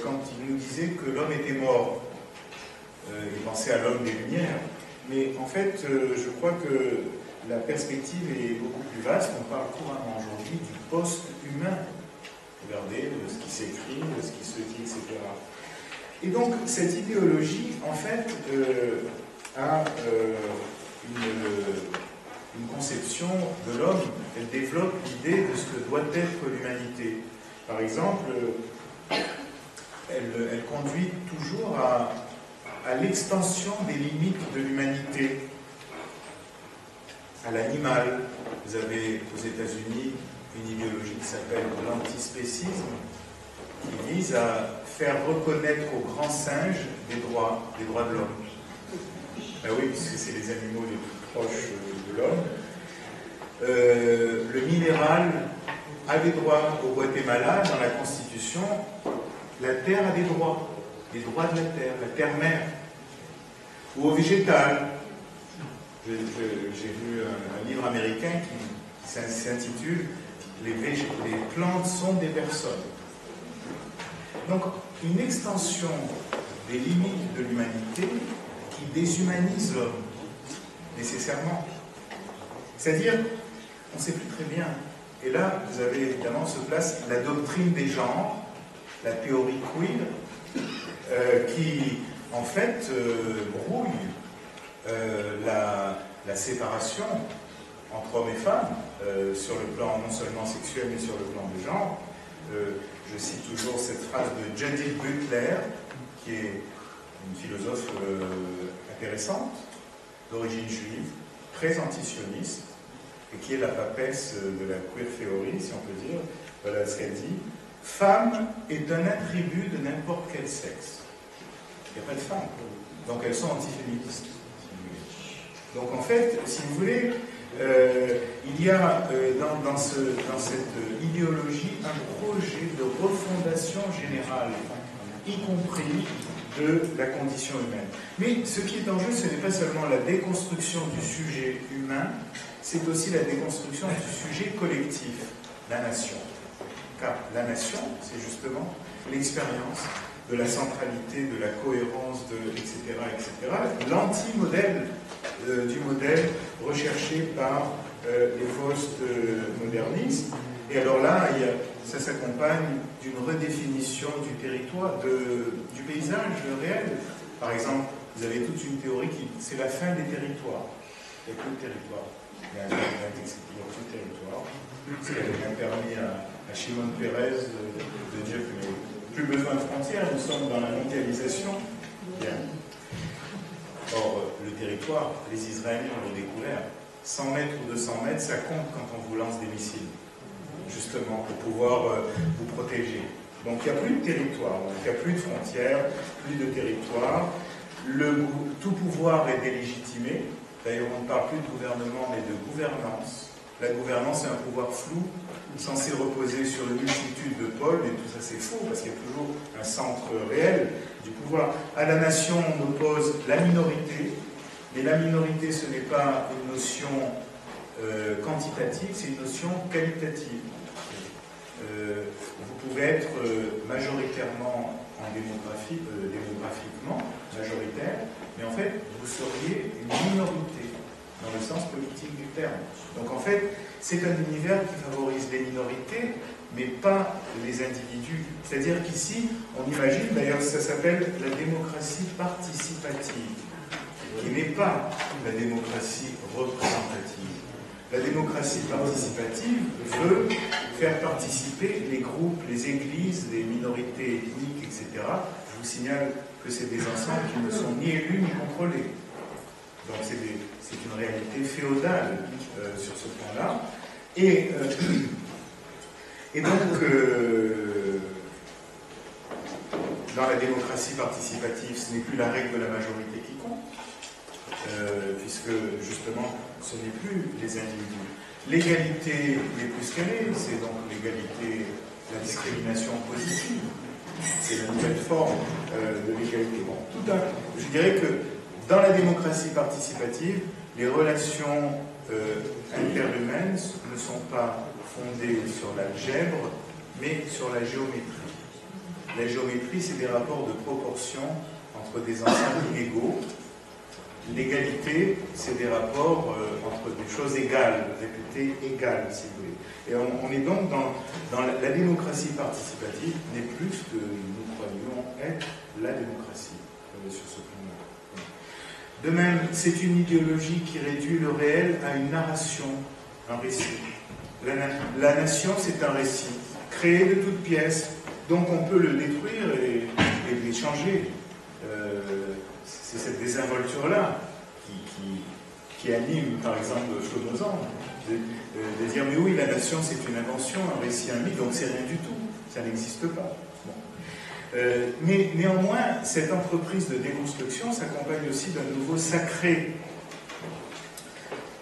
quand il nous disait que l'homme était mort. Il pensait à l'homme des Lumières. Mais en fait, je crois que la perspective est beaucoup plus vaste. On parle couramment aujourd'hui du post-humain. Regardez ce qui s'écrit, ce qui se dit, etc. Et donc, cette idéologie, en fait, a une conception de l'homme. Elle développe l'idée de ce que doit être l'humanité. Par exemple, elle conduit toujours à l'extension des limites de l'humanité, à l'animal. Vous avez aux États-Unis une idéologie qui s'appelle l'antispécisme, qui vise à faire reconnaître aux grands singes des droits de l'homme. Ben oui, puisque c'est les animaux les plus proches de l'homme. Le minéral a des droits au Guatemala, dans la Constitution. La terre a des droits de la terre-mère. Ou au végétal. J'ai vu un livre américain qui s'intitule « Les plantes sont des personnes ». Donc, une extension des limites de l'humanité qui déshumanise l'homme, nécessairement. C'est-à-dire, on ne sait plus très bien. Et là, vous avez évidemment se place la doctrine des genres, la théorie queer, qui, en fait, brouille la séparation entre hommes et femmes, sur le plan non seulement sexuel, mais sur le plan de genre. Je cite toujours cette phrase de Judith Butler, qui est une philosophe intéressante, d'origine juive, très antisioniste, et qui est la papesse de la queer theory, si on peut dire. Voilà ce qu'elle dit. Femme est un attribut de n'importe quel sexe. Il n'y a pas de femme. Donc elles sont antiféministes. Donc en fait, si vous voulez, il y a dans cette idéologie un projet de refondation générale, y compris de la condition humaine. Mais ce qui est en jeu, ce n'est pas seulement la déconstruction du sujet humain, c'est aussi la déconstruction du sujet collectif, la nation. car la nation, c'est justement l'expérience de la centralité, de la cohérence, etc., etc., l'anti-modèle du modèle recherché par les post-modernistes. Et alors là, ça s'accompagne d'une redéfinition du territoire, du paysage réel. Par exemple, vous avez toute une théorie qui c'est la fin des territoires. Il n'y a plus de territoire. Il y a un texte qui dit plus de territoire. Ce qui avait bien permis à Shimon Peres de dire que plus besoin de frontières, nous sommes dans la mondialisation. Bien. Or, le territoire, les Israéliens l'ont découvert. 100 mètres ou 200 mètres, ça compte quand on vous lance des missiles, justement, pour pouvoir vous protéger. Donc, il n'y a plus de territoire, donc il n'y a plus de frontières, plus de territoire. Tout pouvoir est délégitimé. D'ailleurs, on ne parle plus de gouvernement, mais de gouvernance. La gouvernance est un pouvoir flou, censé reposer sur une multitude de pôles, mais tout ça c'est faux, parce qu'il y a toujours un centre réel du pouvoir. À la nation, on oppose la minorité, mais la minorité, ce n'est pas une notion quantitative, c'est une notion qualitative. Vous pouvez être majoritairement démographiquement majoritaire, mais en fait, vous seriez une minorité, dans le sens politique du terme. Donc en fait, c'est un univers qui favorise les minorités, mais pas les individus. C'est-à-dire qu'ici, on imagine, d'ailleurs ça s'appelle la démocratie participative, qui n'est pas la démocratie représentative. La démocratie participative veut faire participer les groupes, les églises, les minorités ethniques, etc. Je vous signale que c'est des ensembles qui ne sont ni élus ni contrôlés. Donc c'est une réalité féodale sur ce point-là. Et donc, dans la démocratie participative, ce n'est plus la règle de la majorité qui compte, puisque justement, ce n'est plus les individus. L'égalité n'est plus ce qu'elle est, c'est donc l'égalité, la discrimination positive. C'est la nouvelle forme de l'égalité. Bon, je dirais que dans la démocratie participative, les relations interhumaines ne sont pas fondées sur l'algèbre, mais sur la géométrie. La géométrie, c'est des rapports de proportion entre des ensembles inégaux. L'égalité, c'est des rapports entre des choses égales, réputées égales, si vous voulez. Et on est donc dans la démocratie participative, n'est plus ce que nous croyons être la démocratie sur ce plan-là. De même, c'est une idéologie qui réduit le réel à une narration, un récit. La nation, c'est un récit, créé de toutes pièces, donc on peut le détruire et l'échanger. C'est cette désinvolture-là qui anime, par exemple, Spinoza, de dire, mais oui, la nation, c'est une invention, un récit, un mythe, donc c'est rien du tout, ça n'existe pas. Bon. Mais néanmoins, cette entreprise de déconstruction s'accompagne aussi d'un nouveau sacré.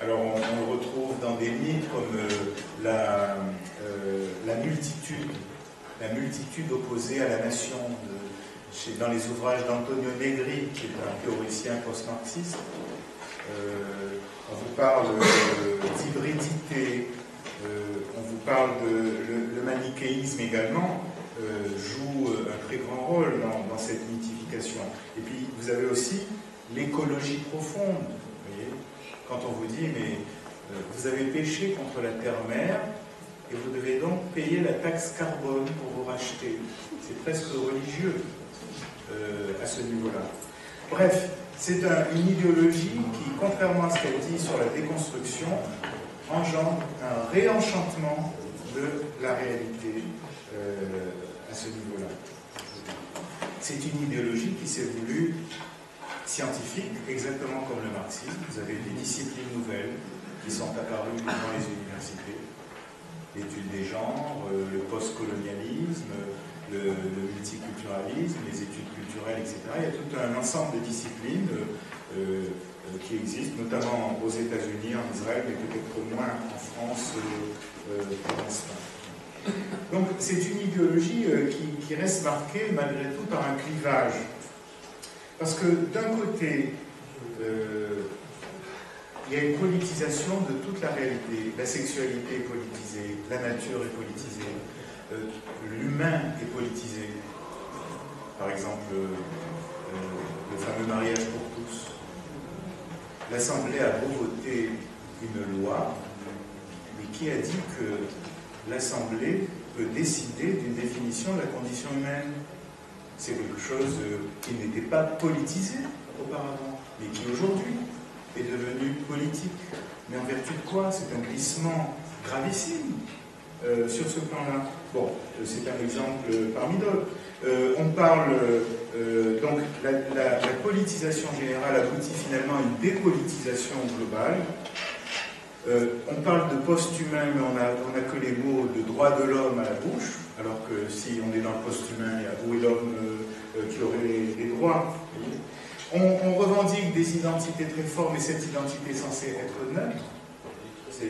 Alors, on le retrouve dans des mythes comme la multitude opposée à la nation, dans les ouvrages d'Antonio Negri, qui est un théoricien post-marxiste. On vous parle d'hybridité, on vous parle le manichéisme également, joue un très grand rôle dans cette mythification. Et puis, vous avez aussi l'écologie profonde. Vous voyez, quand on vous dit, mais vous avez péché contre la terre-mère, et vous devez donc payer la taxe carbone pour vous racheter. C'est presque religieux à ce niveau-là. Bref, c'est une idéologie qui, contrairement à ce qu'elle dit sur la déconstruction, engendre un réenchantement de la réalité à ce niveau-là. C'est une idéologie qui s'est voulue scientifique, exactement comme le marxisme. Vous avez des disciplines nouvelles qui sont apparues dans les universités. L'étude des genres, le post-colonialisme, le multiculturalisme, les études culturelles, etc. Il y a tout un ensemble de disciplines qui existent, notamment aux États-Unis, en Israël, mais peut-être moins en France pour l'instant. Donc c'est une idéologie qui reste marquée malgré tout par un clivage. Parce que d'un côté, il y a une politisation de toute la réalité. La sexualité est politisée, la nature est politisée, l'humain est politisé. Par exemple, le fameux mariage pour tous. L'Assemblée a beau voter une loi, mais qui a dit que l'Assemblée peut décider d'une définition de la condition humaine? C'est quelque chose qui n'était pas politisé auparavant, mais qui aujourd'hui est devenu politique. Mais en vertu de quoi? C'est un glissement gravissime sur ce plan-là. Bon, c'est un exemple parmi d'autres. On parle, donc, la politisation générale aboutit finalement à une dépolitisation globale. On parle de post-humain, mais on a que les mots de droit de l'homme à la bouche, alors que si on est dans le post-humain, où est l'homme qui aurait les droits? On revendique des identités très fortes, mais cette identité est censée être neutre. La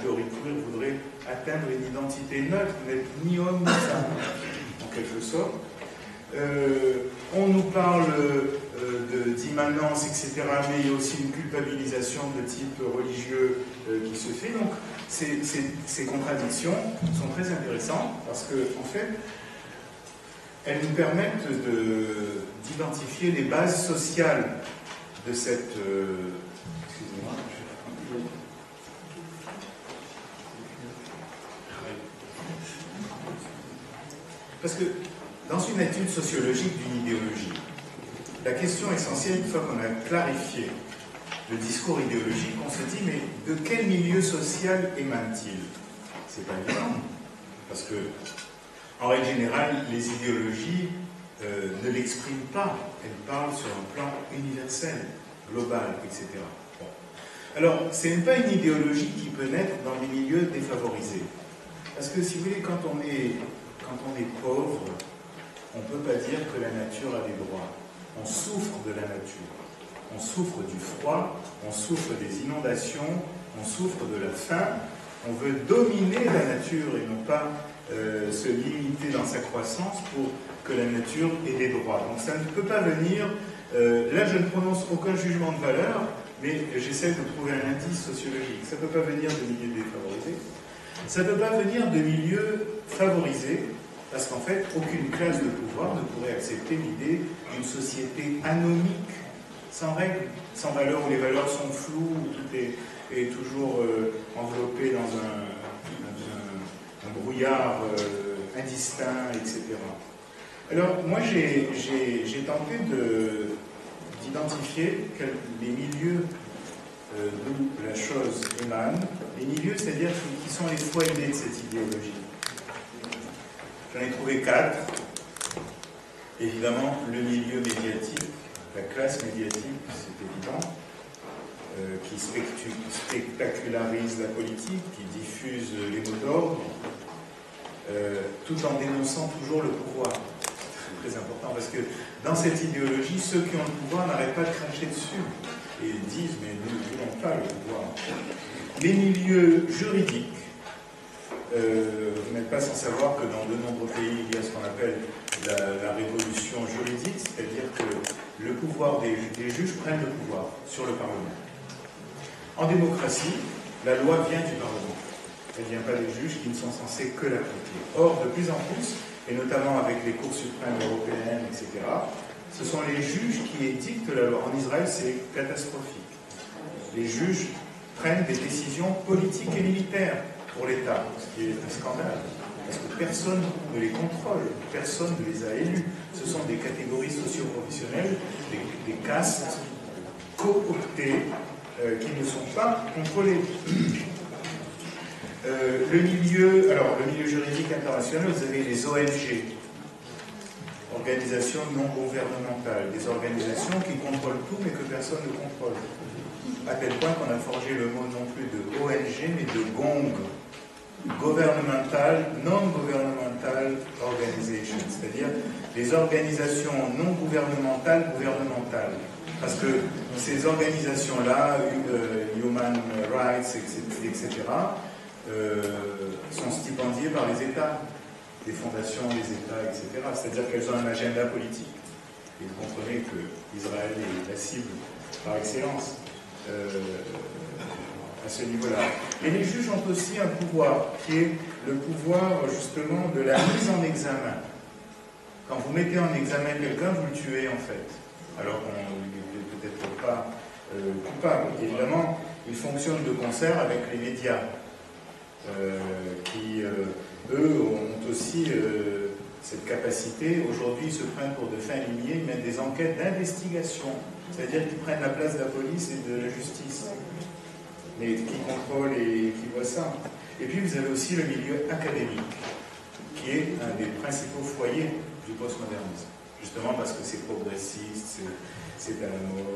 théorie queer voudrait atteindre une identité neutre, n'être ni homme ni femme, en quelque sorte. On nous parle d'immanence, etc., mais il y a aussi une culpabilisation de type religieux qui se fait. Donc, ces contradictions sont très intéressantes parce que, en fait, elles nous permettent d'identifier les bases sociales de cette... excusez-moi. Parce que dans une étude sociologique d'une idéologie, la question essentielle, une fois qu'on a clarifié le discours idéologique, on se dit, mais de quel milieu social émane-t-il? C'est pas évident. Parce que, en règle générale, les idéologies ne l'expriment pas. Elles parlent sur un plan universel, global, etc. Bon. Alors, ce n'est pas une idéologie qui peut naître dans les milieux défavorisés. Parce que, si vous voulez, quand on est pauvre, on ne peut pas dire que la nature a des droits. On souffre de la nature. On souffre du froid, on souffre des inondations, on souffre de la faim. On veut dominer la nature et non pas se limiter dans sa croissance pour que la nature ait des droits. Donc ça ne peut pas venir... là, je ne prononce aucun jugement de valeur, mais j'essaie de trouver un indice sociologique. Ça ne peut pas venir de milieux défavorisés. Ça ne peut pas venir de milieux favorisés, parce qu'en fait, aucune classe de pouvoir ne pourrait accepter l'idée d'une société anomique, sans règles, sans valeurs, où les valeurs sont floues, où tout est toujours enveloppé dans un brouillard indistinct, etc. Alors, moi, j'ai tenté d'identifier les milieux d'où la chose émane, les milieux, c'est-à-dire qui sont les foyers de cette idéologie. J'en ai trouvé 4. Évidemment, le milieu médiatique, la classe médiatique, c'est évident, qui spectacularise la politique, qui diffuse les mots d'ordre, tout en dénonçant toujours le pouvoir. C'est très important, parce que dans cette idéologie, ceux qui ont le pouvoir n'arrêtent pas de cracher dessus, et disent, mais nous ne voulons pas le pouvoir. Les milieux juridiques, vous n'êtes pas sans savoir que dans de nombreux pays, il y a ce qu'on appelle la révolution juridique, c'est-à-dire que le pouvoir des juges prennent le pouvoir sur le Parlement. En démocratie, la loi vient du Parlement. Elle ne vient pas des juges qui ne sont censés que l'appliquer. Or, de plus en plus, et notamment avec les cours suprêmes européennes, etc., ce sont les juges qui édictent la loi. En Israël, c'est catastrophique. Les juges prennent des décisions politiques et militaires pour l'État, ce qui est un scandale, parce que personne ne les contrôle, personne ne les a élus. Ce sont des catégories socio-professionnelles, des castes co-optées qui ne sont pas contrôlées. Le milieu juridique international, vous avez les ONG, organisations non gouvernementales, des organisations qui contrôlent tout mais que personne ne contrôle. À tel point qu'on a forgé le mot non plus de ONG mais de GONG, Governmental, Non-Governmental Organization, c'est-à-dire des organisations non gouvernementales. Parce que ces organisations-là, Human Rights, etc., sont stipendiées par les États, des fondations des États, etc. C'est-à-dire qu'elles ont un agenda politique. Et vous comprenez que Israël est la cible par excellence. à ce niveau-là. Et les juges ont aussi un pouvoir, qui est le pouvoir justement de la mise en examen. Quand vous mettez en examen quelqu'un, vous le tuez en fait, alors qu'on n'est peut-être pas coupable. Évidemment, il fonctionne de concert avec les médias, qui, eux, ont aussi cette capacité. Aujourd'hui, ils se prennent pour de fins limiers, ils mettent des enquêtes d'investigation, c'est-à-dire qu'ils prennent la place de la police et de la justice, mais qui contrôlent et qui voient ça. Et puis, vous avez aussi le milieu académique, qui est un des principaux foyers du postmodernisme, justement parce que c'est progressiste, c'est à la mode,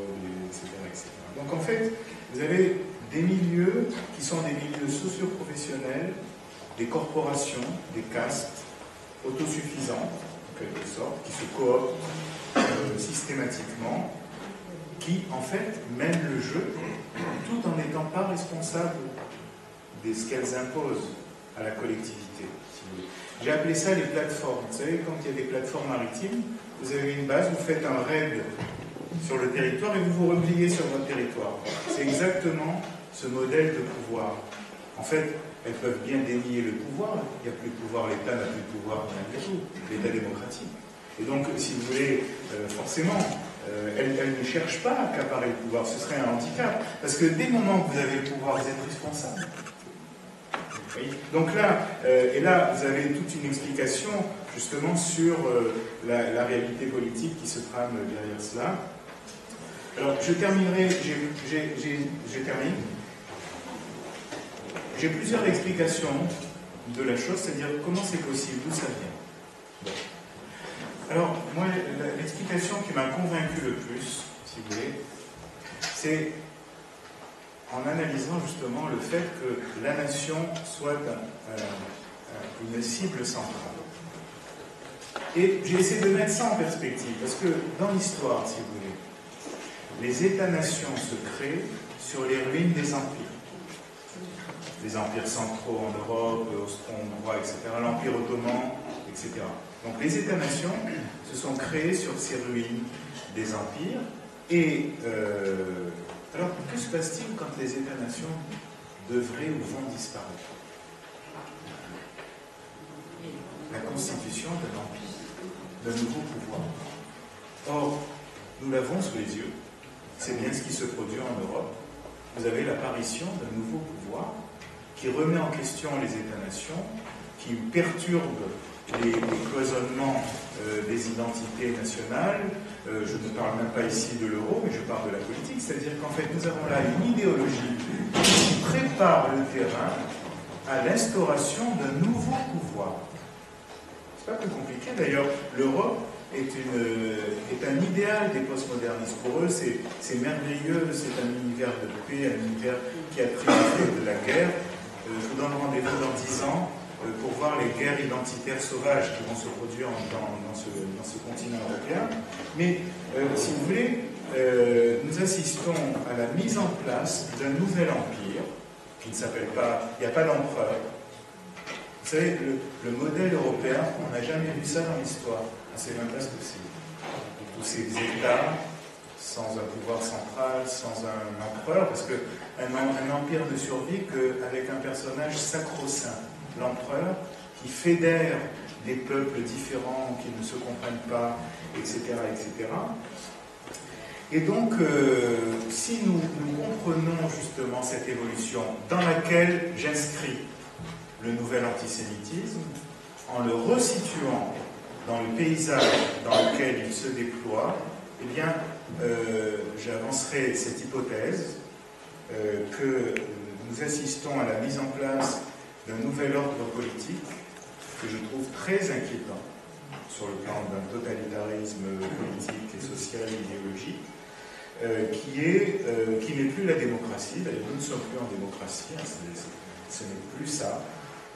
etc., etc. Donc en fait, vous avez des milieux qui sont des milieux socio-professionnels, des corporations, des castes autosuffisants, en quelque sorte, qui se cooptent systématiquement, qui en fait mènent le jeu tout en n'étant pas responsables de ce qu'elles imposent à la collectivité, si vous voulez. J'ai appelé ça les plateformes. Vous savez, quand il y a des plateformes maritimes, vous avez une base, vous faites un raid sur le territoire et vous vous repliez sur votre territoire. C'est exactement ce modèle de pouvoir. En fait, elles peuvent bien dénier le pouvoir. Il n'y a plus de pouvoir, l'État n'a plus de pouvoir, rien du tout. L'État démocratique. Et donc, si vous voulez, forcément, elles ne cherchent pas à accaparer le pouvoir. Ce serait un handicap. Parce que dès le moment que vous avez le pouvoir, vous êtes responsable. Donc là, et là, vous avez toute une explication justement sur la réalité politique qui se trame derrière cela. Alors, je terminerai, je termine. J'ai plusieurs explications de la chose, c'est-à-dire comment c'est possible, d'où ça vient. Bon. Alors, moi, l'explication qui m'a convaincu le plus, si vous voulez, c'est en analysant justement le fait que la nation soit une cible centrale. Et j'ai essayé de mettre ça en perspective, parce que dans l'histoire, si vous voulez, les États-nations se créent sur les ruines des empires. Les empires centraux en Europe, austro-hongrois, etc., l'Empire ottoman, etc. Donc les États-nations se sont créés sur ces ruines des empires, et alors, que se passe-t-il quand les États-nations devraient ou vont disparaître? La constitution d'un empire, d'un nouveau pouvoir. Or, nous l'avons sous les yeux, c'est bien ce qui se produit en Europe. Vous avez l'apparition d'un nouveau pouvoir qui remet en question les États-nations, qui perturbe les cloisonnements des identités nationales. Je ne parle même pas ici de l'euro, mais je parle de la politique, c'est-à-dire qu'en fait nous avons là une idéologie qui prépare le terrain à l'instauration d'un nouveau pouvoir. C'est pas plus compliqué, d'ailleurs, l'Europe est un idéal des postmodernistes. Pour eux, c'est merveilleux, c'est un univers de paix, un univers qui a triomphé de la guerre. Je vous donne rendez-vous dans 10 ans pour voir les guerres identitaires sauvages qui vont se produire dans ce continent européen. Mais, si vous voulez, nous assistons à la mise en place d'un nouvel empire qui ne s'appelle pas... Il n'y a pas d'empereur. Vous savez, le modèle européen, on n'a jamais vu ça dans l'histoire. On ne sait même pas ce que c'est. Tous ces États sans un pouvoir central, sans un empereur, parce qu'un empire ne survit qu'avec un personnage sacro-saint, l'empereur, qui fédère des peuples différents qui ne se comprennent pas, etc., etc. Et donc, si nous comprenons justement cette évolution dans laquelle j'inscris le nouvel antisémitisme, en le resituant dans le paysage dans lequel il se déploie, eh bien, j'avancerai cette hypothèse que nous assistons à la mise en place d'un nouvel ordre politique que je trouve très inquiétant sur le plan d'un totalitarisme politique et social et idéologique, qui n'est plus la démocratie. D'ailleurs, nous ne sommes plus en démocratie, hein, ce n'est plus ça.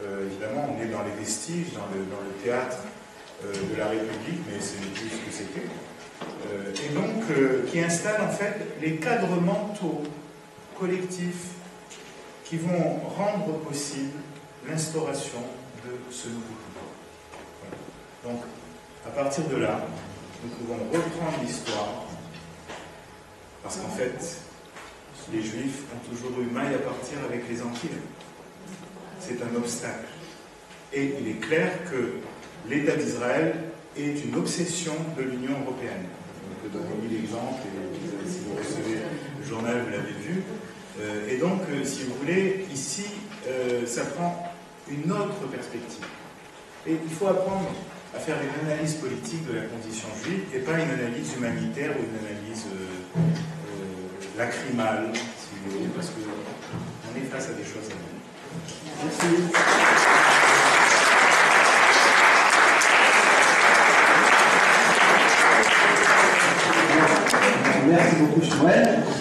Évidemment, on est dans les vestiges, dans le théâtre de la République, mais ce n'est plus ce que c'était. Et donc, qui installe en fait les cadres mentaux collectifs qui vont rendre possible l'instauration de ce nouveau pouvoir. Voilà. Donc, à partir de là, nous pouvons reprendre l'histoire, parce qu'en fait, les Juifs ont toujours eu maille à partir avec les empires. C'est un obstacle. Et il est clair que l'État d'Israël est une obsession de l'Union européenne. Je peux donner 1000 exemples, et si vous recevez le journal, vous l'avez vu. Et donc, si vous voulez, ici, ça prend une autre perspective. Et il faut apprendre à faire une analyse politique de la condition juive et pas une analyse humanitaire ou une analyse lacrymale, si vous voulez, parce qu'on est face à des choses à dire. Merci. Merci beaucoup, Samuel.